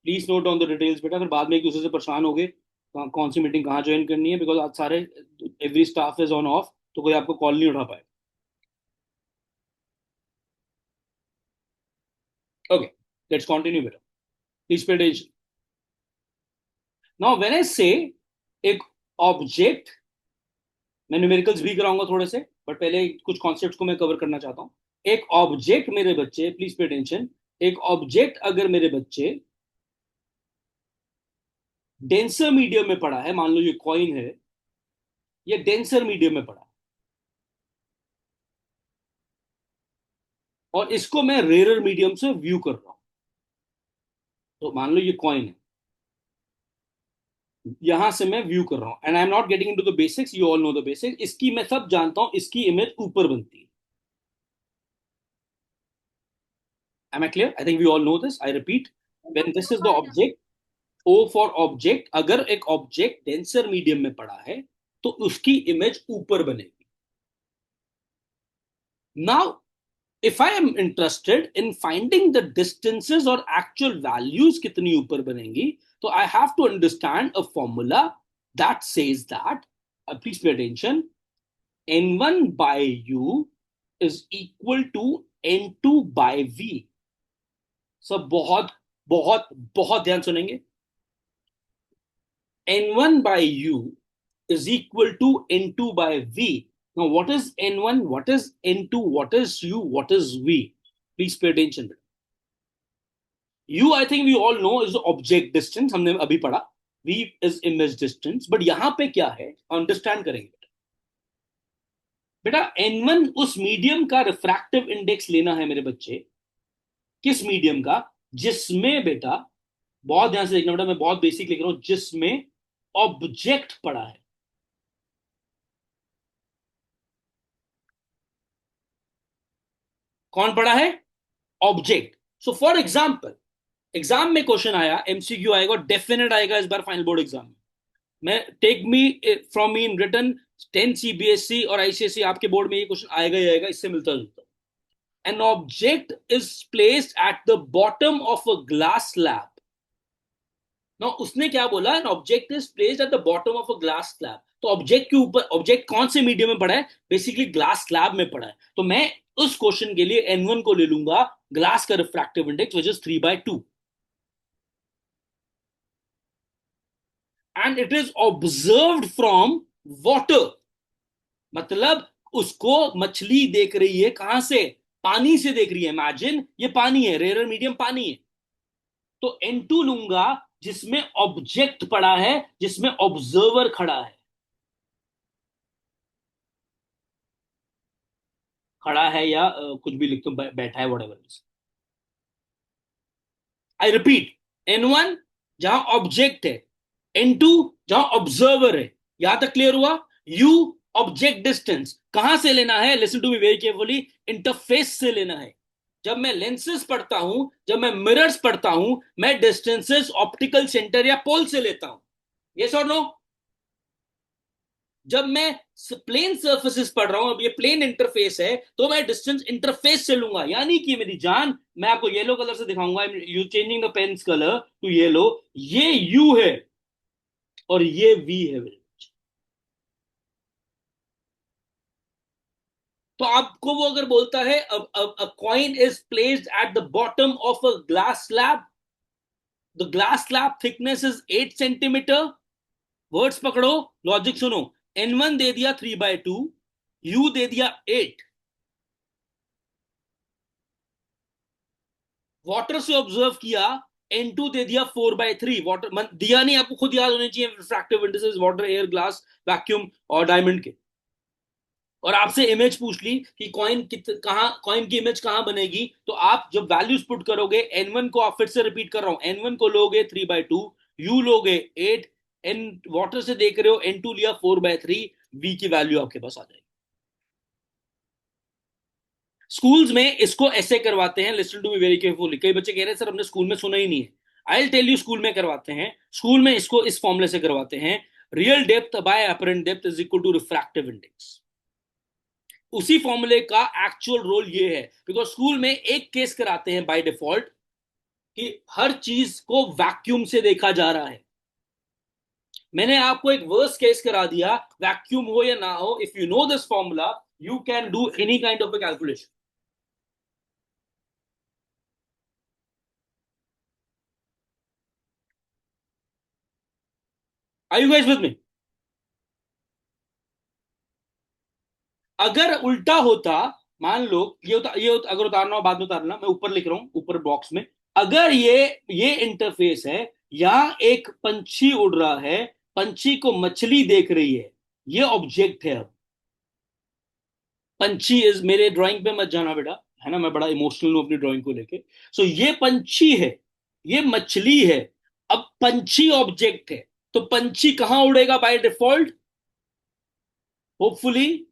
Please note down the details बेटा. फिर बाद में एक दूसरे से परेशान हो गए कौन सी मीटिंग कहाँ ज्वाइन करनी है, बिकॉज आज सारे every staff is on off, तो कोई आपको कॉल नहीं उठा पाए. ओके, लेट्स कंटिन्यू बेटा. Please pay attention. Now when I से एक ऑब्जेक्ट, मैं न्यूमेरिकल्स भी कराऊंगा थोड़े से, बट पहले कुछ कॉन्सेप्ट्स को मैं कवर करना चाहता हूं. एक ऑब्जेक्ट मेरे बच्चे, प्लीज पे अटेंशन, एक ऑब्जेक्ट अगर मेरे बच्चे डेंसर मीडियम में पड़ा है, मान लो ये कॉइन है, ये डेंसर मीडियम में पड़ा है, और इसको मैं रेयर मीडियम से व्यू कर रहा हूं। तो मान लो ये कॉइन है, यहां से मैं व्यू कर रहा हूं, and I am not getting into the basics, you all know the basics, इसकी मैं सब जानता हूं, इसकी इमेज ऊपर बनती है। Am I clear? I think we all know this, I repeat, when this is the object, oh for object, अगर एक ऑब्जेक्ट डेंसर मीडियम में पड़ा है तो उसकी इमेज ऊपर बनेगी। Now if I am interested in finding the distances or actual values कितनी ऊपर बनेंगी, तो I have to understand a formula that says that, please pay attention, n1 by u is equal to n2 by v। सब बहुत बहुत बहुत ध्यान सुनेंगे। n1 by u is equal to n2 by v। Now what is n1, what is n2, what is u, what is v? Please pay attention। U, I think we all know, is object distance, हमने अभी पढ़ा। V is image distance, but यहां पे क्या है अंडरस्टैंड करेंगे। बेटा N1 उस मीडियम का रिफ्रैक्टिव इंडेक्स लेना है मेरे बच्चे। किस मीडियम का? जिसमें बेटा, बहुत ध्यान से देखना बेटा, मैं बहुत बेसिक लिख रहा हूं, जिसमें ऑब्जेक्ट पड़ा है। कौन पड़ा है? Object. So for example, exam में क्वेश्चन आया, एमसीक्यू आएगा, डेफिनेट आएगा इस बार फाइनल बोर्ड एग्जाम में। मैं take me from me in return, 10 CBSE और आईसीएसई, आपके बोर्ड में ये क्वेश्चन आएगा ही आएगा, इससे मिलता जुलता। An object is placed at the bottom of a glass slab. No, उसने क्या बोला? An object is placed at the bottom of a glass slab. तो ऑब्जेक्ट के ऊपर, ऑब्जेक्ट कौन से मीडियम में पड़ा है? बेसिकली ग्लास स्लैब में पड़ा है। तो मैं उस क्वेश्चन के लिए n1 को ले लूंगा, ग्लास का refractive index which is 3/2, and it is observed from water. मतलब उसको मछली देख रही है कहां से? पानी से देख रही है। इमेजिन ये पानी है, रेयर मीडियम पानी है। तो N2 लूंगा जिसमें ऑब्जेक्ट पड़ा है, जिसमें ऑब्जर्वर खड़ा है। खड़ा है या कुछ भी लिख दो, बैठा है, व्हाटएवर। आई रिपीट, N1 जहां ऑब्जेक्ट है, N2 जहां ऑब्जर्वर है। यहां तक क्लियर हुआ? U ऑब्जेक्ट डिस्टेंस कहां से लेना है? Listen to me very carefully, interface से लेना है। जब मैं लेंसेज पढ़ता हूं, जब मैं मिरर्स पढ़ता हूं, मैं डिस्टेंसेस ऑप्टिकल सेंटर या पोल से लेता हूं। यस और नो? जब मैं प्लेन सर्फेसिस पढ़ रहा हूं, अब ये प्लेन इंटरफेस है, तो मैं डिस्टेंस इंटरफेस से लूंगा। यानी कि मेरी जान, मैं आपको येलो कलर से दिखाऊंगा, you changing the pen's colour to yellow. ये यू है और ये वी है। तो आपको वो अगर बोलता है अ coin is placed at the bottom of a glass slab, the glass slab thickness is 8 centimetre. Words पकड़ो, लॉजिक सुनो। N1 दे दिया 3/2, U दे दिया 8, वाटर से ऑब्जर्व किया, N2 दे दिया 4/3। वाटर दिया नहीं, आपको खुद याद होने चाहिए refractive indices, water, air, glass, vacuum और डायमंड के। और आपसे इमेज पूछ ली कि कॉइन कहां, कॉइन की इमेज कहां बनेगी, तो आप जब वैल्यूज पुट करोगे, N1 को, आप फिर से रिपीट कर रहा हूं, N1 को लोगे 3/2, U लोगे 8, एन वाटर से देख रहे हो, N2 लिया 4/3, V की वैल्यू आपके पास आ जाएगी। स्कूल्स में इसको ऐसे करवाते हैं, listen to me very carefully. कई बच्चे कह रहे हैं सर हमने स्कूल में सुना ही नहीं है। I will tell you, school में करवाते हैं। स्कूल में इसको इस फॉर्मूले से करवाते हैं, real depth by apparent depth is equal to refractive index. उसी फॉर्मूले का एक्चुअल रोल ये है, बिकॉज स्कूल में एक केस कराते हैं बाय डिफॉल्ट कि हर चीज को वैक्यूम से देखा जा रहा है। मैंने आपको एक वर्स्ट केस करा दिया, वैक्यूम हो या ना हो, if you know this formula, you can do any kind of a calculation. Are you guys with me? अगर उल्टा होता, मान लो अगर उतारना हो बाद में उतारना, मैं ऊपर लिख रहा हूं, ऊपर बॉक्स में, अगर ये इंटरफेस है, यहां एक पंछी उड़ रहा है, पंछी को मछली देख रही है, ये ऑब्जेक्ट है। अब पंछी इज, मेरे ड्राइंग पे मत जाना बेटा, है ना, मैं बड़ा इमोशनल हूं अपनी ड्राइंग को लेके। सो ये पंछी है, ये मछली है। अब पंछी ऑब्जेक्ट है, तो पंछी कहां उड़ेगा बाय डिफॉल्ट? होपफुली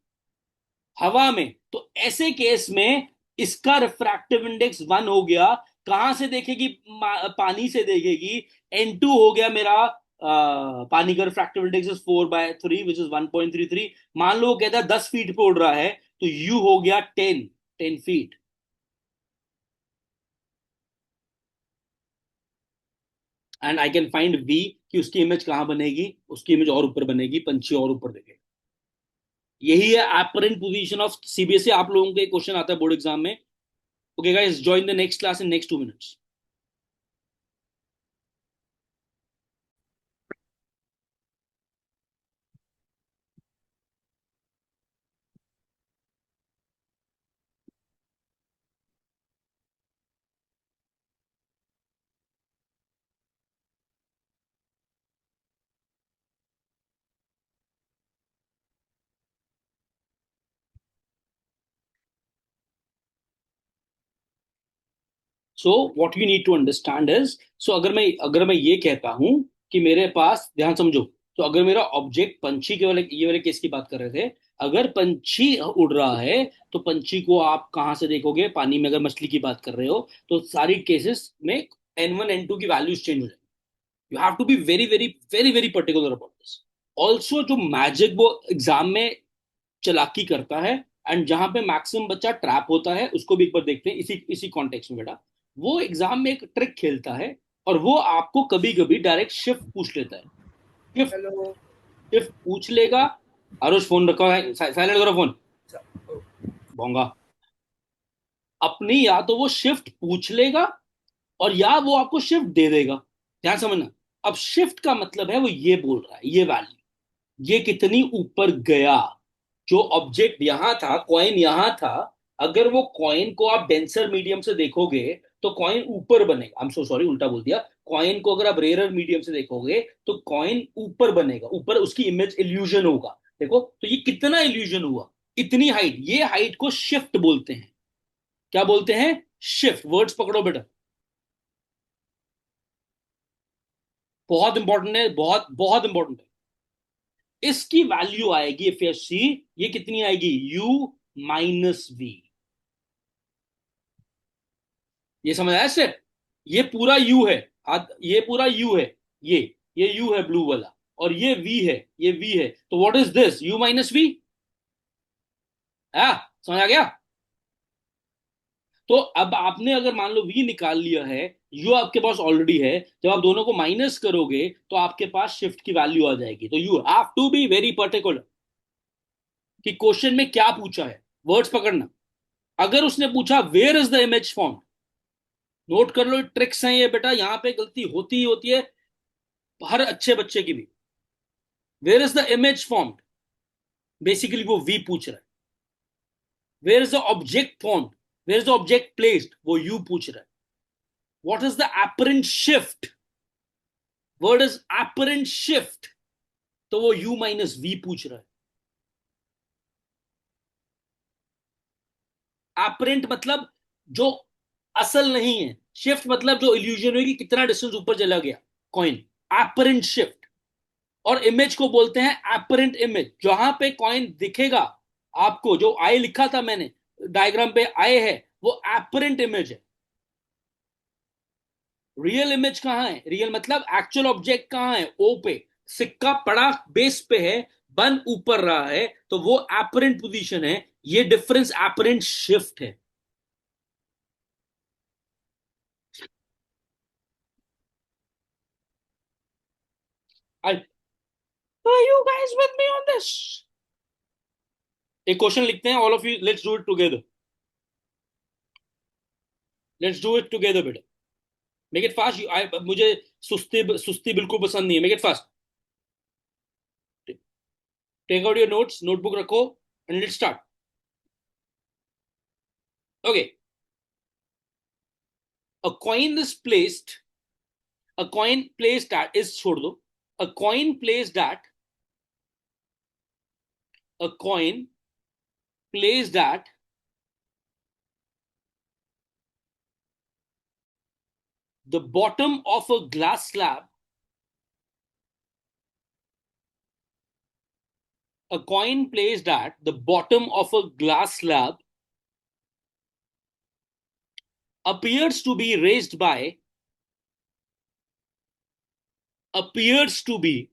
हवा में। तो ऐसे केस में इसका रिफ्रैक्टिव इंडेक्स 1 हो गया। कहां से देखेगी? पानी से देखेगी। N2 हो गया मेरा। पानी का refractive index is 4/3 which is 1.33। मान लो वो कहता है 10 फीट पे उड़ रहा है, तो यू हो गया 10 feet. And I can find V, कि उसकी इमेज कहां बनेगी, उसकी इमेज और ऊपर बनेगी, पंछी और ऊपर देखेगा। यही है एपरेंट पोजीशन ऑफ सीबीएसई। आप लोगों के क्वेश्चन आता है बोर्ड एग्जाम में। Okay guys, join the next class in next 2 minutes. So what you need to understand is, so अगर मैं ये कहता हूं कि मेरे पास, ध्यान समझो, तो अगर मेरा ऑब्जेक्ट पंछी के वाले, ये वाले केस की बात कर रहे थे, अगर पंछी उड़ रहा है तो पंछी को आप कहां से देखोगे? पानी में। अगर मछली की बात कर रहे हो तो सारी केसेस में N1 N2 की वैल्यूज चेंज हो जाए। You have to be very very very very particular about this. Also जो मैजिक वो एग्जाम में चालाकी करता है, एंड जहां पे मैक्सिमम बच्चा ट्रैप होता है, उसको भी एक बार देखते हैं इसी इसी कॉन्टेक्स्ट में बेटा। वो एग्जाम में एक ट्रिक खेलता है, और वो आपको कभी कभी डायरेक्ट शिफ्ट पूछ लेता है। Shift,
hello.
शिफ्ट पूछ लेगा। आरुष फोन रखा है, साइलेंट करो फोन, भोंगा। अपनी या तो वो शिफ्ट पूछ लेगा, और या वो आपको शिफ्ट दे देगा। ध्यान समझना। अब शिफ्ट का मतलब है वो ये बोल रहा है, ये वैल्यू, ये कितनी ऊपर गया। जो ऑब्जेक्ट यहां था, कॉइन यहां था, अगर वो कॉइन को आप डेंसर मीडियम से देखोगे तो कॉइन ऊपर बनेगा। आई एम सो सॉरी, उल्टा बोल दिया। कॉइन को अगर आप रेयर मीडियम से देखोगे तो कॉइन ऊपर बनेगा, ऊपर उसकी इमेज इल्यूजन होगा। देखो तो ये कितना इल्यूजन हुआ, इतनी हाइट। ये हाइट को शिफ्ट बोलते हैं। क्या बोलते हैं? शिफ्ट। वर्ड्स पकड़ो बेटा, बहुत इंपॉर्टेंट है, बहुत बहुत इंपॉर्टेंट है। इसकी वैल्यू आएगी एफ एस सी, ये कितनी आएगी? U-V। ये समझ आया स्टेप? ये पूरा यू है, ये पूरा यू है, ये यू है ब्लू वाला, और ये वी है, ये वी है। तो व्हाट इज दिस? U-V। हाँ, समझ आ गया? तो अब आपने अगर मान लो वी निकाल लिया है, यू आपके पास ऑलरेडी है, जब आप दोनों को माइनस करोगे तो आपके पास शिफ्ट की वैल्यू आ जाएगी। तो you have to be very particular कि क्वेश्चन में क्या पूछा है। वर्ड्स पकड़ना। अगर उसने पूछा where is the image form, note कर लो, ट्रिक्स हैं ये बेटा, यहां पे गलती होती ही होती है, हर अच्छे बच्चे की भी। Where is the image form, basically वो वी पूछ रहा है। Where is the object form, where is the object placed, वो यू पूछ रहा है। What is the apparent shift, word is apparent shift, तो वो U-V पूछ रहा है। एपरेंट मतलब जो असल नहीं है, शिफ्ट मतलब जो इल्यूजन हुई कि कितना डिस्टेंस ऊपर चला गया कॉइन। Apparent shift. और इमेज को बोलते हैं एपरेंट इमेज। जहां पे कॉइन दिखेगा आपको, जो आई लिखा था मैंने डायग्राम पे, आई है, वो एपरेंट इमेज है। रियल इमेज कहां है? रियल मतलब एक्चुअल ऑब्जेक्ट कहां है? ओ पे। सिक्का पड़ा बेस पे है, बन ऊपर रहा है, तो वो एपरेंट पोजीशन है। ये डिफरेंस एपरेंट शिफ्ट है। Are you guys with me on this? एक क्वेश्चन लिखते हैं, all of you, let's do it together. Let's do it together बेटा। Make it fast. मुझे सुस्ती सुस्ती बिल्कुल पसंद नहीं है। Make it fast. Take out your notes, notebook रखो, and let's start. Okay. A coin is placed, A coin placed at is छोड़ दो. A coin placed at a coin placed at the bottom of a glass slab. A coin placed at the bottom of a glass slab appears to be raised by appears to be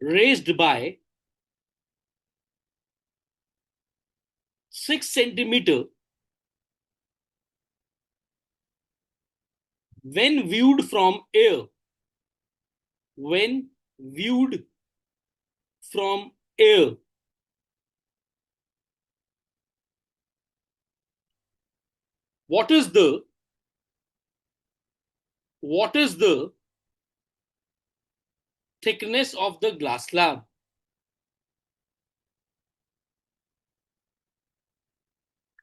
raised by 6 centimeter when viewed from air. When viewed from air. What is the thickness of the glass slab?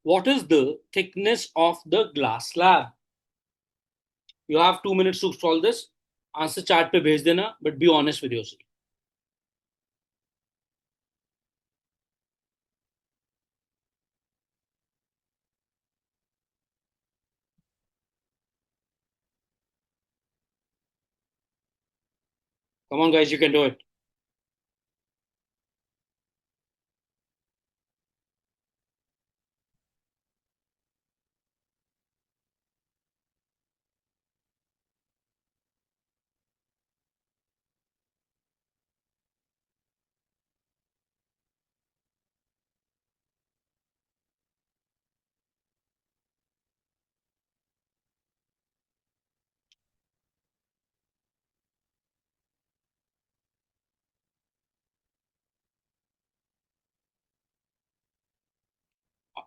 What is the thickness of the glass slab? You have 2 minutes to solve this. Answer chat पे भेज देना, but be honest with yourself. Come on, guys, you can do it.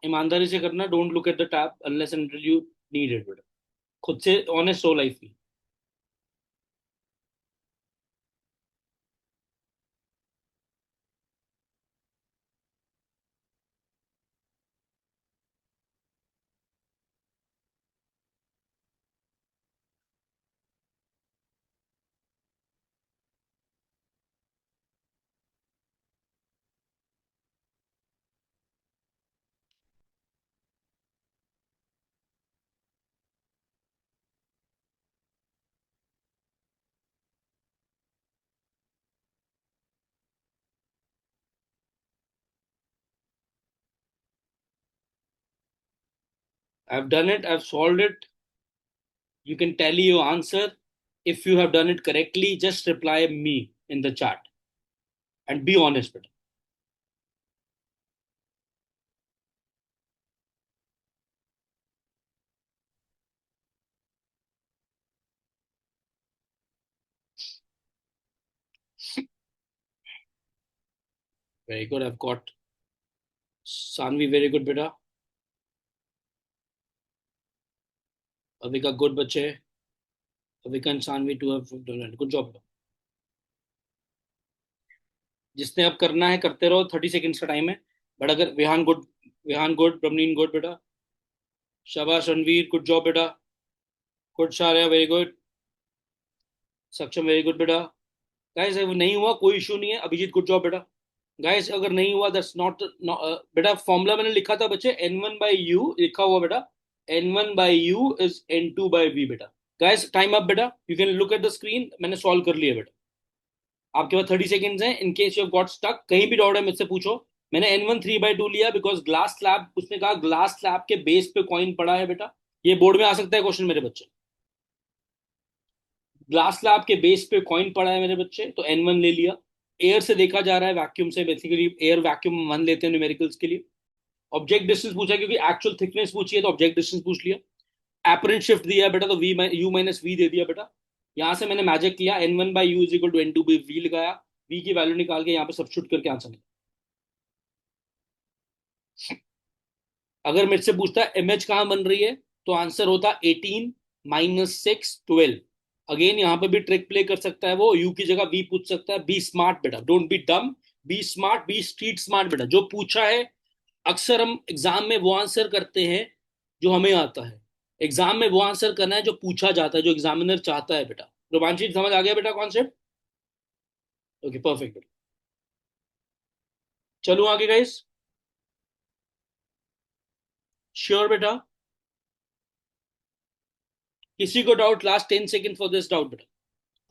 ईमानदारी से करना. Don't look at the tab unless and until you need it. बेटा खुद से honest हो life में. I've done it. I've solved it. You can tally your answer. If you have done it correctly, just reply me in the chat and be honest. बेटा. Very good. I've got Sanvi. Very good, बेटा. Avika, good बच्चे. Avika and Sanvi too have done it. Good job. जिसने अब करना है करते रहो. 30 seconds का टाइम है. बट अगर विहान गुड, ब्रह्मनीन गुड बेटा. शाबाश रणवीर, गुड जॉब बेटा. Good Shariya, very good. सक्षम, वेरी गुड बेटा. गाइस अगर नहीं हुआ कोई इशू नहीं है. अभिजीत, गुड जॉब बेटा. गाइस अगर नहीं हुआ दैट्स नॉट बेटा. फॉर्मूला मैंने लिखा था बच्चे, n1/u लिखा हुआ बेटा. n1/u इज n2/v बेटा. गाइस टाइम अप बेटा. You can look at the screen. मैंने सॉल्व कर लिया बेटा. आपके पास 30 सेकंड्स हैं. In case you have got stuck, कहीं भी डाउट है मुझसे पूछो. मैंने n1 3/2 लिया बिकॉज ग्लास स्लैब, उसने कहा ग्लास स्लैब के बेस पे कॉइन पड़ा है बेटा. ये बोर्ड में आ सकता है क्वेश्चन मेरे बच्चे. ग्लास स्लैब के बेस पे कॉइन पड़ा है मेरे बच्चे, तो n1 ले लिया. एयर से देखा जा रहा है, वैक्यूम से. बेसिकली एयर वैक्यूम 1 लेते हैं न्यूमेरिकल्स के लिए. ऑब्जेक्ट डिस्टेंस पूछा क्योंकि एक्चुअल थिकनेस पूछी है, तो ऑब्जेक्ट डिस्टेंस पूछ लिया. एपरेंट शिफ्ट दिया है बेटा, तो u माइनस वी दे दिया बेटा. यहां से मैंने मैजिक किया, n1/u is equal to n2/v लगाया. v की वैल्यू निकाल के यहाँ पे सब्स्टिट्यूट करके आंसर निकाला. अगर मेरे से पूछता है एमएच कहां बन रही है, तो आंसर होता 18 माइनस 6 12. अगेन यहाँ पे भी ट्रिक प्ले कर सकता है वो. यू की जगह वी पूछ सकता है. बी स्मार्ट बेटा, don't be dumb. Be smart, be street smart बेटा. जो पूछा है अक्सर हम एग्जाम में वो आंसर करते हैं जो हमें आता है. एग्जाम में वो आंसर करना है जो पूछा जाता है, जो एग्जामिनर चाहता है बेटा। रोमांचित समझ आ गया बेटा कॉन्सेप्ट? Okay perfect. चलो आगे गाइस। श्योर बेटा? किसी को doubt? Last 10 second for this doubt बेटा,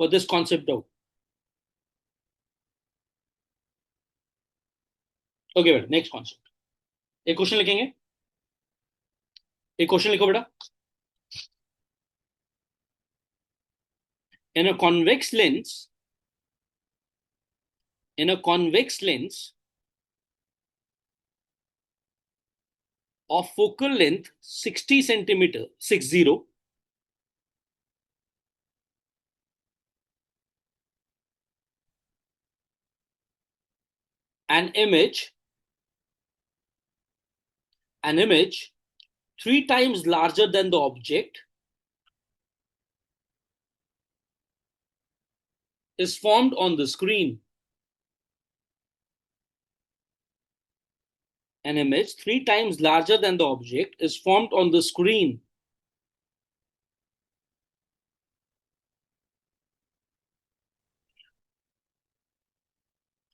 for this concept doubt. Okay बेटा नेक्स्ट कॉन्सेप्ट। एक क्वेश्चन लिखेंगे, एक क्वेश्चन लिखो बेटा। In a convex lens, in a convex lens of focal length 60 centimeter 60, an image an image 3 times larger than the object is formed on the screen. An image 3 times larger than the object is formed on the screen.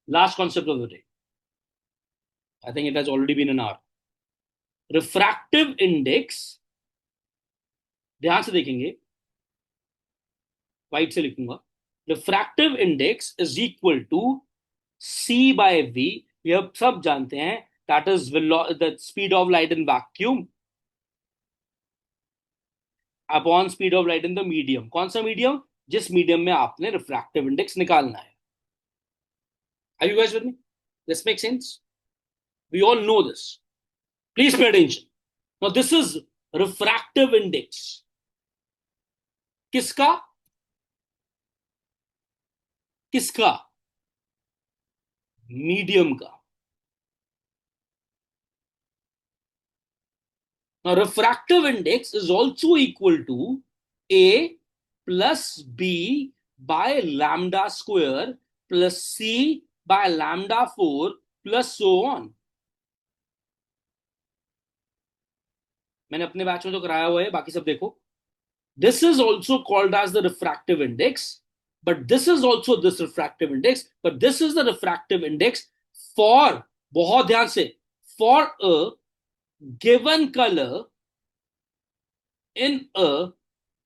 Last concept of the day. I think it has already been an hour. Refractive index, ध्यान से देखेंगे, वाइट से लिखूंगा। Refractive index is equal to c by v, ये अब सब जानते हैं, that is the speed of light in vacuum upon speed of light in the medium. कौन सा मीडियम? जिस मीडियम में आपने रिफ्रैक्टिव इंडेक्स निकालना है। Are you guys with me? This make sense? We all know this, please pay attention. Now this is refractive index किसका? किसका? मीडियम का। Now, refractive index is also equal to A plus B by lambda square plus C by lambda 4 plus so on. मैंने अपने बैच में तो कराया हुआ है, बाकी सब देखो। This is also called as the refractive index, but this is also this refractive index, but this is the refractive index for, बहुत ध्यान से, for a given color in a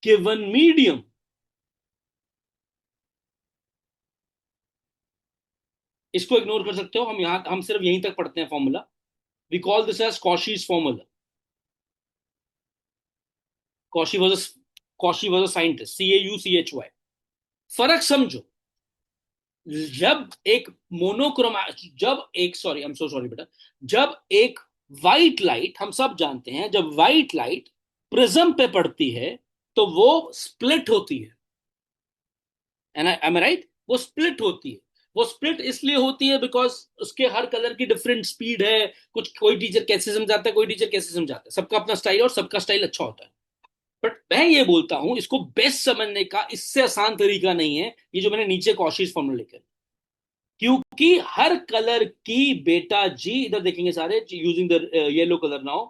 given medium. इसको इग्नोर कर सकते हो, हम सिर्फ यहीं तक पढ़ते हैं formula. We call this as Cauchy's formula. Cauchy was a scientist, CAUCHY। फर्क समझो, जब एक मोनोक्रोमा जब एक sorry I am so sorry बेटा, जब एक व्हाइट लाइट, हम सब जानते हैं जब व्हाइट लाइट प्रिज्म पे पड़ती है तो वो स्प्लिट होती है, एम आई राइट? वो स्प्लिट होती है। वो स्प्लिट इसलिए होती है बिकॉज उसके हर कलर की डिफरेंट स्पीड है। कुछ कोई टीचर कैसे समझाता है, कोई टीचर कैसे समझाता है, सबका अपना स्टाइल और सबका स्टाइल अच्छा होता है। बट मैं ये बोलता हूं, इसको बेस्ट समझने का इससे आसान तरीका नहीं है ये जो मैंने नीचे कॉशीज फॉर्मूला लिखा, क्योंकि हर कलर की, बेटा जी इधर देखेंगे सारे, using the yellow colour now,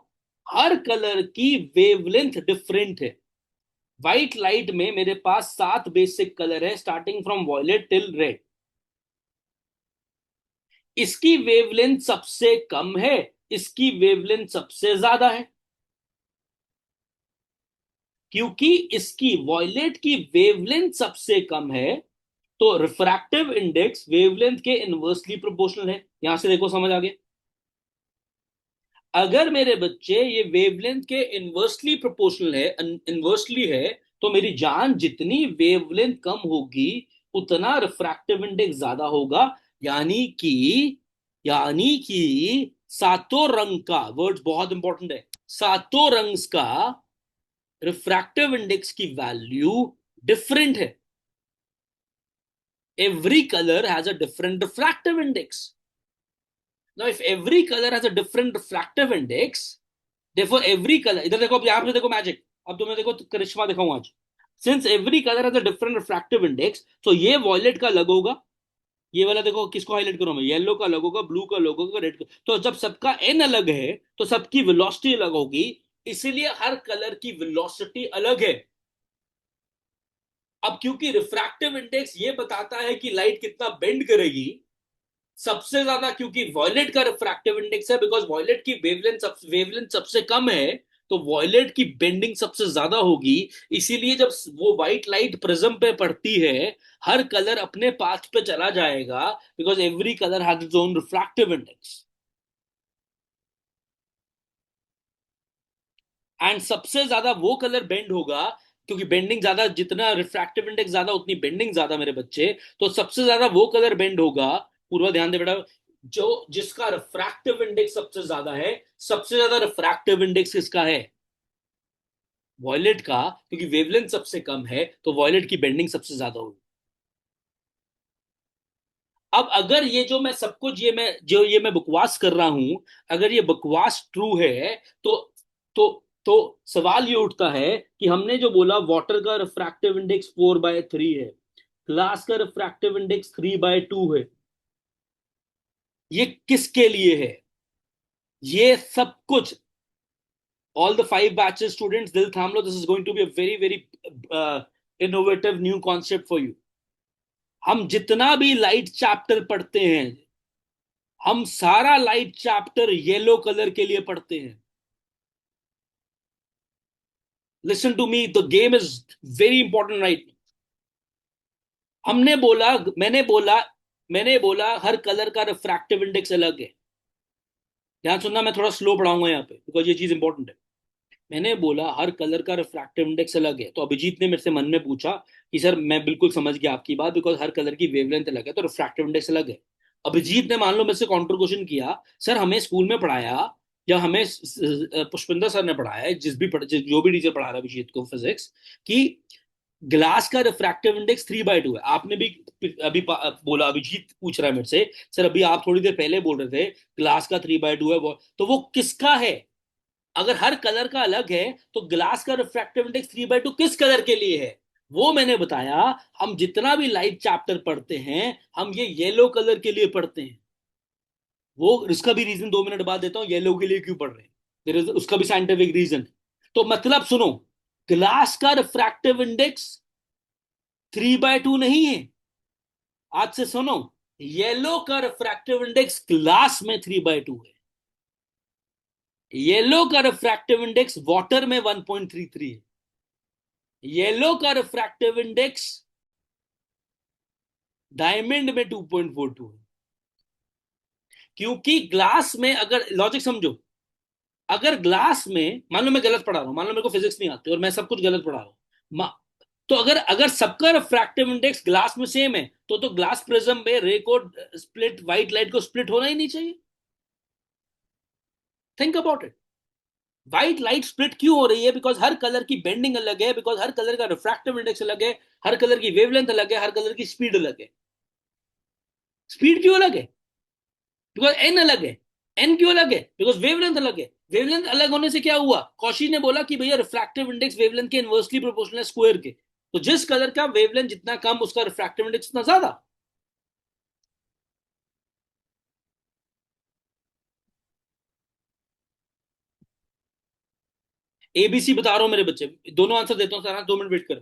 हर कलर की वेवलेंथ डिफरेंट है। व्हाइट लाइट में मेरे पास 7 बेसिक कलर है, starting from violet till red. इसकी वेवलेंथ सबसे कम है, इसकी वेवलेंथ सबसे ज्यादा है, क्योंकि इसकी वॉयलेट की वेवलेंथ सबसे कम है तो रिफ्रैक्टिव इंडेक्स वेवलेंथ के इनवर्सली प्रोपोर्शनल है। यहां से देखो समझ आ गया? अगर मेरे बच्चे ये वेवलेंथ के इनवर्सली प्रोपोर्शनल है, इनवर्सली है, तो मेरी जान जितनी वेवलेंथ कम होगी उतना रिफ्रैक्टिव इंडेक्स ज्यादा होगा। यानी कि यानी कि सातों रंग का, वर्ड बहुत इंपॉर्टेंट है, सातों रंग का रिफ्रैक्टिव इंडेक्स की वैल्यू डिफरेंट है। Every colour has a different refractive index. Now, if every color has a different refractive index, therefore every color, इधर देखो, अब यहाँ पे देखो मैजिक, अब तुम्हें देखो करिश्मा दिखाऊं आज। Since every color has a different refractive index, so ये वॉयलेट का अलग होगा, ये वाला देखो किसको हाईलाइट करूं मैं, येलो का अलग होगा, ब्लू का अलग होगा, रेड का। तो जब सबका एन अलग है तो सबकी वेलोसिटी अलग होगी, इसीलिए हर कलर की वेलोसिटी अलग है। अब क्योंकि रिफ्रैक्टिव इंडेक्स ये बताता है कि लाइट कितना बेंड करेगी, सबसे ज्यादा क्योंकि वॉयलेट का रिफ्रैक्टिव इंडेक्स है, बिकॉज वॉयलेट की वेवलेंथ सबसे कम है, तो वॉयलेट की बेंडिंग सबसे ज्यादा होगी। इसीलिए जब वो व्हाइट लाइट प्रिज्म पे पड़ती है, हर कलर अपने पाथ पे चला जाएगा, because every colour has its own refractive index. And सबसे ज्यादा वो कलर बेंड होगा, क्योंकि बेंडिंग ज्यादा, जितना रिफ्रैक्टिव इंडेक्स ज्यादा उतनी बेंडिंग ज्यादा मेरे बच्चे। तो सबसे ज्यादा वो कलर बेंड होगा, पूर्वा ध्यान दे बेटा, जो जिसका रिफ्रैक्टिव इंडेक्स सबसे ज्यादा है। सबसे ज्यादा रिफ्रैक्टिव इंडेक्स किसका है? वॉयलेट का, क्योंकि वेवलेंथ सबसे कम है, तो वॉयलेट की बेंडिंग सबसे ज्यादा होगी। अब अगर ये जो मैं सब कुछ ये मैं बकवास कर रहा हूं, अगर ये बकवास ट्रू है, तो तो सवाल ये उठता है कि हमने जो बोला वाटर का रिफ्रैक्टिव इंडेक्स 4/3 है, ग्लास का रिफ्रैक्टिव इंडेक्स 3/2 है, ये किसके लिए है? ये सब कुछ, ऑल द 5 बैचेस स्टूडेंट्स, दिल थाम लो, this is going to be a very very innovative new concept for you. हम जितना भी लाइट चैप्टर पढ़ते हैं, हम सारा लाइट चैप्टर येलो कलर के लिए पढ़ते हैं। Listen to me, the game is very important right. हमने बोला मैंने बोला हर कलर का रिफ्रैक्टिव इंडेक्स अलग है। ध्यान सुनना, मैं थोड़ा स्लो पढ़ाऊंगा यहाँ पे, बिकॉज ये चीज इंपॉर्टेंट है। मैंने बोला हर कलर का रिफ्रैक्टिव इंडेक्स अलग है, तो अभिजीत ने मेरे से मन में पूछा कि सर मैं बिल्कुल समझ गया आपकी बात, बिकॉज हर कलर की वेवलेंथ अलग है, तो रिफ्रैक्टिव इंडेक्स अलग है। अभिजीत ने मान लो मेरे से काउंटर क्वेश्चन किया, सर हमें स्कूल में पढ़ाया, या हमें पुष्पिंदर सर ने पढ़ाया है, जो भी टीचर पढ़ा रहा है अभिजीत को फिजिक्स, कि ग्लास का रिफ्रैक्टिव इंडेक्स 3/2 है। आपने भी अभी बोला, अभिजीत पूछ रहा है मेरे से, सर अभी आप थोड़ी देर पहले बोल रहे थे ग्लास का 3/2 है, तो वो किसका है? अगर हर कलर का अलग है, तो ग्लास का रिफ्रैक्टिव इंडेक्स 3/2 किस कलर के लिए है? वो मैंने बताया। हम जितना भी लाइट चैप्टर पढ़ते हैं, हम ये येलो कलर के लिए पढ़ते हैं। वो इसका भी रीजन 2 मिनट बाद देता हूं, येलो के लिए क्यों पढ़ रहे हैं। उसका भी साइंटिफिक रीजन। तो मतलब सुनो, ग्लास का रिफ्रैक्टिव इंडेक्स 3/2 नहीं है। आज से सुनो, येलो का रिफ्रैक्टिव इंडेक्स ग्लास में 3/2 है। येलो का रिफ्रैक्टिव इंडेक्स वाटर में 1.33 है। येलो का रिफ्रैक्टिव इंडेक्स डायमंड में 2.42 है। क्योंकि ग्लास में, अगर लॉजिक समझो, अगर ग्लास में, मान लो मैं गलत पढ़ा रहा हूं, मान लो मेरे को फिजिक्स नहीं आती और मैं सब कुछ गलत पढ़ा रहा हूं, तो अगर अगर सबका रिफ्रैक्टिव इंडेक्स ग्लास में सेम है, तो ग्लास प्रिज्म में रे को स्प्लिट, व्हाइट लाइट को स्प्लिट होना ही नहीं चाहिए। Think about it. White light split क्यों हो रही है? बिकॉज हर कलर की बेंडिंग अलग है, बिकॉज हर कलर का रिफ्रैक्टिव इंडेक्स अलग है, हर कलर की वेवलेंथ अलग है, हर कलर की स्पीड अलग है। स्पीड क्यों अलग है? बिकॉज एन अलग है। एन क्यों अलग है? बिकॉज वेवलेंथ अलग है। वेवलेंथ अलग होने से क्या हुआ? कौशी ने बोला कि भैया रिफ्रैक्टिव इंडेक्स वेवलेंथ के इनवर्सली प्रोपोर्शनल है स्क्वायर के। तो जिस कलर का वेवलेंथ जितना कम, उसका रिफ्रैक्टिव इंडेक्स उतना ज्यादा। एबीसी बता रहा हूं मेरे बच्चे, दोनों आंसर देता हूं सर, 2 मिनट वेट कर।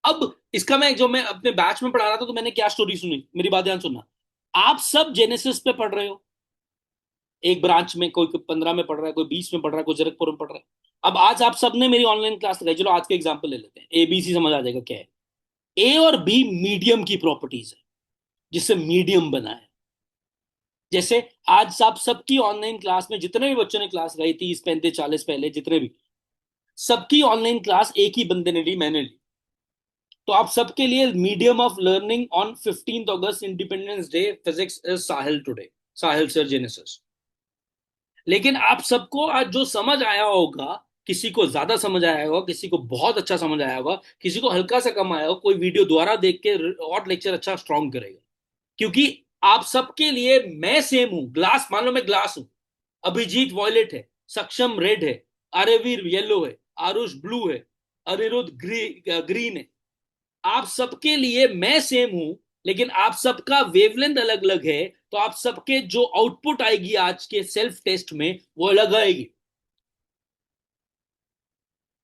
अब इसका मैं, जो मैं अपने बैच में पढ़ा रहा था, तो मैंने क्या स्टोरी सुनी, मेरी बात ध्यान सुनना। आप सब जेनेसिस पे पढ़ रहे हो, एक ब्रांच में, कोई 15 में पढ़ रहा है, कोई 20 में पढ़ रहा है, कोई जरकपुर में पढ़ रहा है। अब आज आप सबने मेरी ऑनलाइन क्लास लगाई, चलो आज का एग्जांपल ले लेते हैं, एबीसी समझ आ जाएगा क्या है। ए और बी मीडियम की प्रॉपर्टीज है, जिससे मीडियम बना है। जैसे आज आप सबकी ऑनलाइन क्लास में जितने भी बच्चों ने क्लास लगाई, 30 35 40 पहले जितने भी, सबकी ऑनलाइन क्लास एक ही बंदे ने ली, मैंने ली। तो आप सबके लिए medium of learning on 15 August independence day physics is Sahil today, Sahil sir genesis. लेकिन आप सबको आज जो समझ आया होगा, किसी को ज्यादा समझ आया होगा, किसी को बहुत अच्छा समझ आया होगा, किसी को हल्का सा कम आया होगा, कोई वीडियो दोबारा देख के और लेक्चर अच्छा स्ट्रॉन्ग करेगा। क्योंकि आप सबके लिए मैं सेम हूं। ग्लास, मान लो मैं ग्लास हूं, अभिजीत वॉयलेट है, सक्षम रेड है, आर्यवीर येलो है, आरुष ब्लू है, अनिरुद्ध ग्रीन है। आप सबके लिए मैं सेम हूं, लेकिन आप सबका वेवलेंथ अलग अलग है। तो आप सबके जो आउटपुट आएगी आज के सेल्फ टेस्ट में, वो अलग आएगी।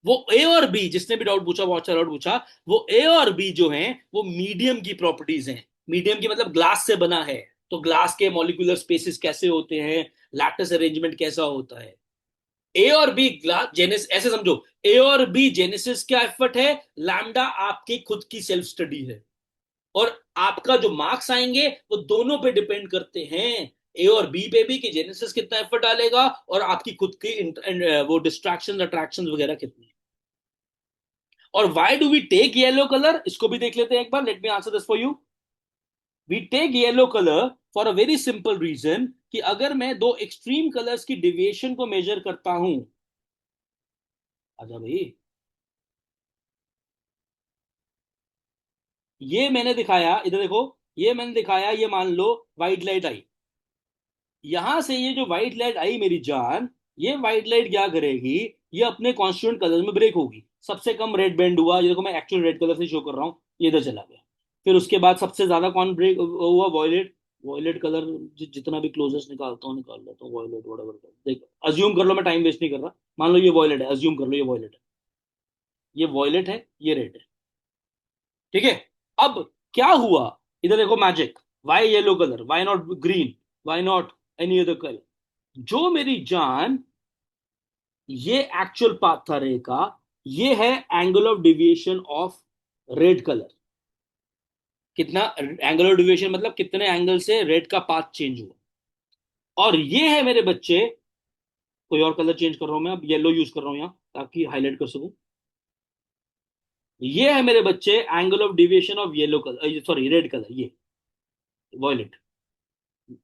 वो ए और बी, जिसने भी डाउट पूछा, बहुत अच्छा डाउट पूछा, वो ए और बी जो हैं वो मीडियम की प्रॉपर्टीज हैं। मीडियम की मतलब ग्लास से बना है, तो ग्लास के मॉलिक्यूलर स्पेसिस कैसे होते हैं, लैटिस अरेंजमेंट कैसा होता है। ए और बी ग्लास जेनेसिस, ऐसे समझो, ए और बी जेनेसिस क्या एफर्ट है, लैम्डा आपकी खुद की सेल्फ स्टडी है। और आपका जो मार्क्स आएंगे वो दोनों पे डिपेंड करते हैं, ए और बी पे भी, कि जेनेसिस कितना एफर्ट डालेगा और आपकी खुद की वो डिस्ट्रैक्शन अट्रैक्शन वगैरह कितनी। और why do we take yellow colour, इसको भी देख लेते हैं एक बार, let me answer this for you. We take yellow colour for a very simple reason, कि अगर मैं दो एक्सट्रीम कलर्स की डिविएशन को मेजर करता हूं, आजा भाई, ये मैंने दिखाया, इधर देखो, ये मैंने दिखाया, ये मान लो व्हाइट लाइट आई, यहां से ये जो व्हाइट लाइट आई मेरी जान, ये व्हाइट लाइट क्या करेगी, ये अपने कॉन्स्टिट्यूएंट कलर में ब्रेक होगी। सबसे कम रेड बैंड हुआ, ये देखो मैं एक्चुअल रेड कलर से शो कर रहा हूँ, ये इधर चला गया। फिर उसके बाद सबसे ज्यादा कौन ब्रेक हुआ, वॉयलेट। वॉयलेट कलर जितना भी क्लोजेस्ट निकालता हूँ निकाल लेता हूँ, वॉयलेट वोड़ेवर। देख, अज्यूम कर लो, मैं टाइम वेस्ट नहीं कर रहा, मान लो ये वॉयलेट है, अज्यूम कर लो ये वॉयलेट है, ये वॉयलेट है, ये रेड है, ठीक है। अब क्या हुआ, इधर देखो magic, why yellow colour, why not green, why not any other colour. जो मेरी जान, ये एक्चुअल पाथ था रे का, ये है angle of deviation of red colour. कितना एंगल ऑफ डिविएशन, मतलब कितने एंगल से रेड का पाथ चेंज हुआ। और ये है मेरे बच्चे, कोई और कलर चेंज कर रहा हूं मैं, अब येलो यूज कर रहा हूं यहां ताकि हाईलाइट कर सकूं। ये है मेरे बच्चे angle of deviation of yellow colour, sorry red colour, ये वॉयलेट,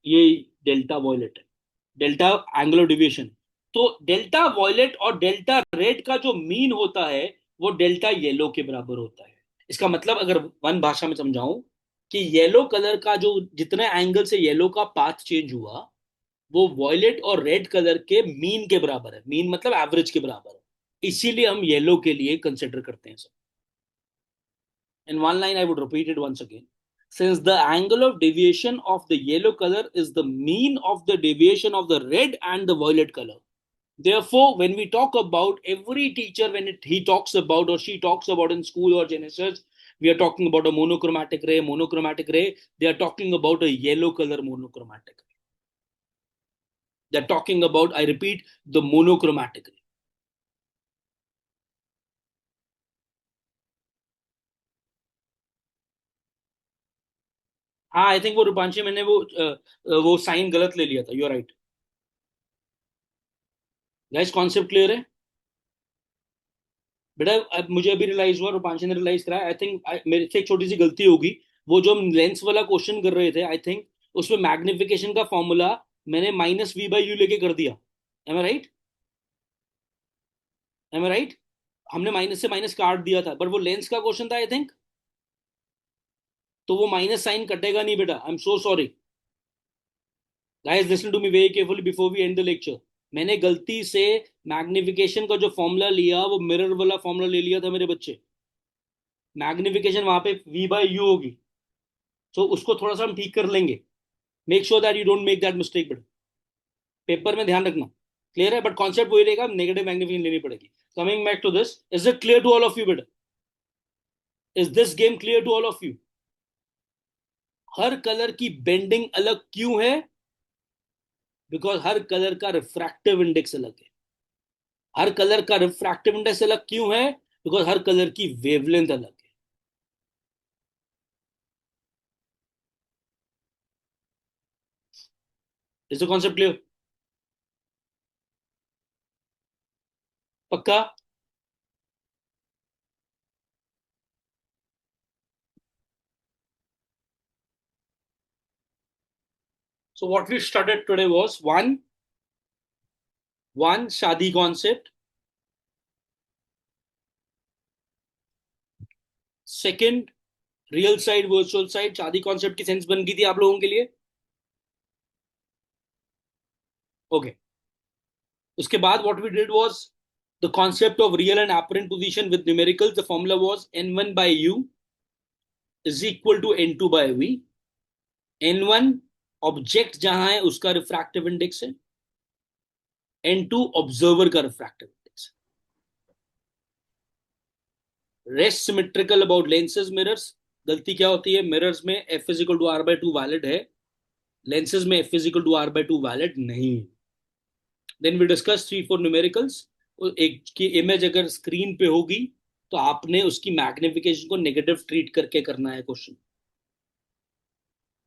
ये डेल्टा वॉयलेट है, डेल्टा एंगल ऑफ डिविएशन। तो डेल्टा वॉयलेट और डेल्टा रेड का जो मीन होता है वो डेल्टा येलो के बराबर होता है। इसका मतलब अगर वन भाषा में समझाऊं, कि येलो कलर का जो जितने एंगल से येलो का पाथ चेंज हुआ, वो वॉयलेट और रेड कलर के मीन के बराबर है। मीन मतलब एवरेज के बराबर है, इसीलिए हम येलो के लिए कंसिडर करते हैं sir. In one line, I would repeat it once again. Since the angle of deviation of the yellow color is the mean of the deviation of the red and the violet color, therefore, when we talk about every teacher, when he talks about or she talks about in school or Genesis, we are talking about a monochromatic ray, monochromatic ray. They are talking about a yellow color monochromatic ray. They are talking about, I repeat, the monochromatic ray. हाँ, आई थिंक वो रूपांशी, मैंने वो साइन गलत ले लिया था, you are right. Guys, concept clear है बेटा? अब मुझे अभी रियलाइज हुआ, रूपांशी ने रियलाइज कराया, आई थिंक मेरे से एक छोटी सी गलती होगी। वो जो हम लेंस वाला क्वेश्चन कर रहे थे, आई थिंक उसमें मैग्निफिकेशन का फॉर्मूला मैंने माइनस वी बाई यू लेके कर दिया। एम आई राइट? एम आई राइट? हमने माइनस से माइनस काट दिया था, बट वो लेंस का क्वेश्चन था आई थिंक, तो वो माइनस साइन कटेगा नहीं बेटा, I am so sorry. Guys listen to me very carefully before we end the lecture. मैंने गलती से मैग्निफिकेशन का जो फॉर्मूला लिया वो मिरर वाला फॉर्मूला ले लिया था मेरे बच्चे। मैग्निफिकेशन वहां पे वी बाई यू होगी, तो उसको थोड़ा सा हम ठीक कर लेंगे। Make sure that you don't make that mistake बेटा, पेपर में ध्यान रखना। क्लियर है? बट कॉन्सेप्ट वही रहेगा, नेगेटिव मैग्निफिकेशन लेनी पड़ेगी। Coming back to this, is it clear to all of you बेटा? Is this game clear to all of you? हर कलर की बेंडिंग अलग क्यों है? बिकॉज हर कलर का रिफ्रैक्टिव इंडेक्स अलग है। हर कलर का रिफ्रैक्टिव इंडेक्स अलग क्यों है? बिकॉज हर कलर की वेवलेंथ अलग है। Is the concept clear? पक्का? So what we studied today was one शादी concept, second real side virtual side, शादी कॉन्सेप्ट की सेंस बन गई थी आप लोगों के लिए? Okay okay. उसके बाद what we did was the concept of real and apparent position with numericals. The formula was n1 by u is equal to n2 by v। n1 object जहां है उसका रिफ्रैक्टिव इंडेक्स है, n2 ऑब्जर्वर का refractive index rest symmetrical about lenses mirrors, गलती क्या होती है, मिरर्स में F is equal to R by two valid है, लेंसेज में F is equal to R by two valid नहीं। Then we discuss 3 4 numericals. एक की इमेज अगर स्क्रीन पे होगी तो आपने उसकी मैग्निफिकेशन को नेगेटिव ट्रीट करके करना है question.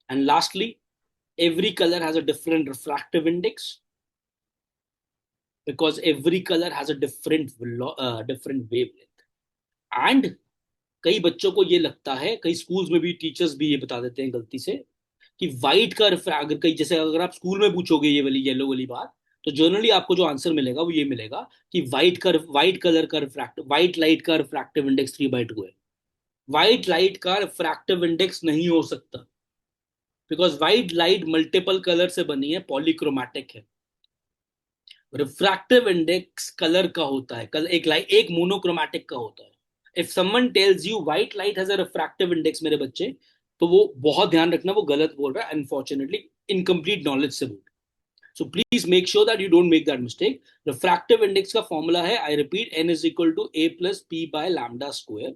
And lastly, every color has a different refractive index because every color has a different wavelength. And कई बच्चों को ये लगता है, कई स्कूल्स में भी टीचर्स भी ये बता देते हैं गलती से कि व्हाइट का अगर कई जैसे अगर आप स्कूल में पूछोगे ये वाली येलो वाली बात, तो जनरली आपको जो आंसर मिलेगा वो ये मिलेगा कि व्हाइट कलर का रिफ्रैक्टिव, व्हाइट लाइट का रिफ्रैक्टिव इंडेक्स 3/2 है। व्हाइट लाइट का रिफ्रैक्टिव इंडेक्स नहीं हो सकता, because white light multiple colour से बनी है, पॉलीक्रोमैटिक है। रिफ्रैक्टिव इंडेक्स कलर का होता है, कल एक लाइट एक मोनोक्रोमैटिक का होता है। If someone tells you white light has a refractive index मेरे बच्चे, तो वो बहुत ध्यान रखना, वो गलत बोल रहा है, अनफॉर्चुनेटली इनकम्प्लीट नॉलेज से बोल रहा है। So please make sure that you don't make that mistake. Refractive index का फॉर्मूला है, I repeat, n is equal to A plus p by lambda square.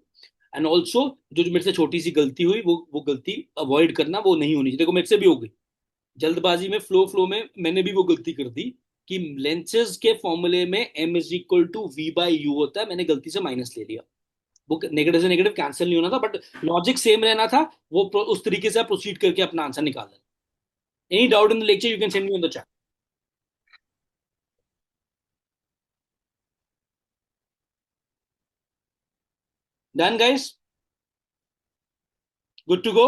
And also जो मेरे से छोटी सी गलती हुई, वो गलती अवॉइड करना, वो नहीं होनी चाहिए। देखो मेरे से भी हो गई जल्दबाजी में, फ्लो में मैंने भी वो गलती कर दी कि लेंसेज के फॉर्मूले में m is equal to v by u होता है, मैंने गलती से माइनस ले लिया। वो नेगेटिव से नेगेटिव कैंसिल नहीं होना था, बट लॉजिक सेम रहना था। वो उस तरीके से आप प्रोसीड करके अपना आंसर निकाल लेना। Any doubt in the lecture you can send me on the chat. Done guys, good to go,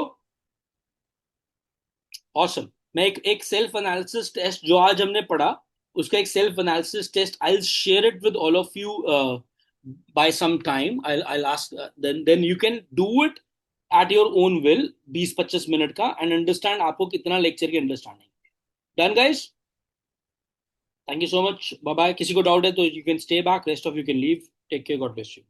awesome. मैं एक सेल्फ एनालिसिस टेस्ट जो आज हमने पढ़ा, उसका एक self analysis test I will share it with all of you by some time. I'll ask, then you can do it at your own will, 20-25 minute का, and understand आपको कितना लेक्चर की understanding. Done guys, thank you so much, bye bye. किसी को डाउट है तो you can stay back, rest of you can leave. Take care, God bless you.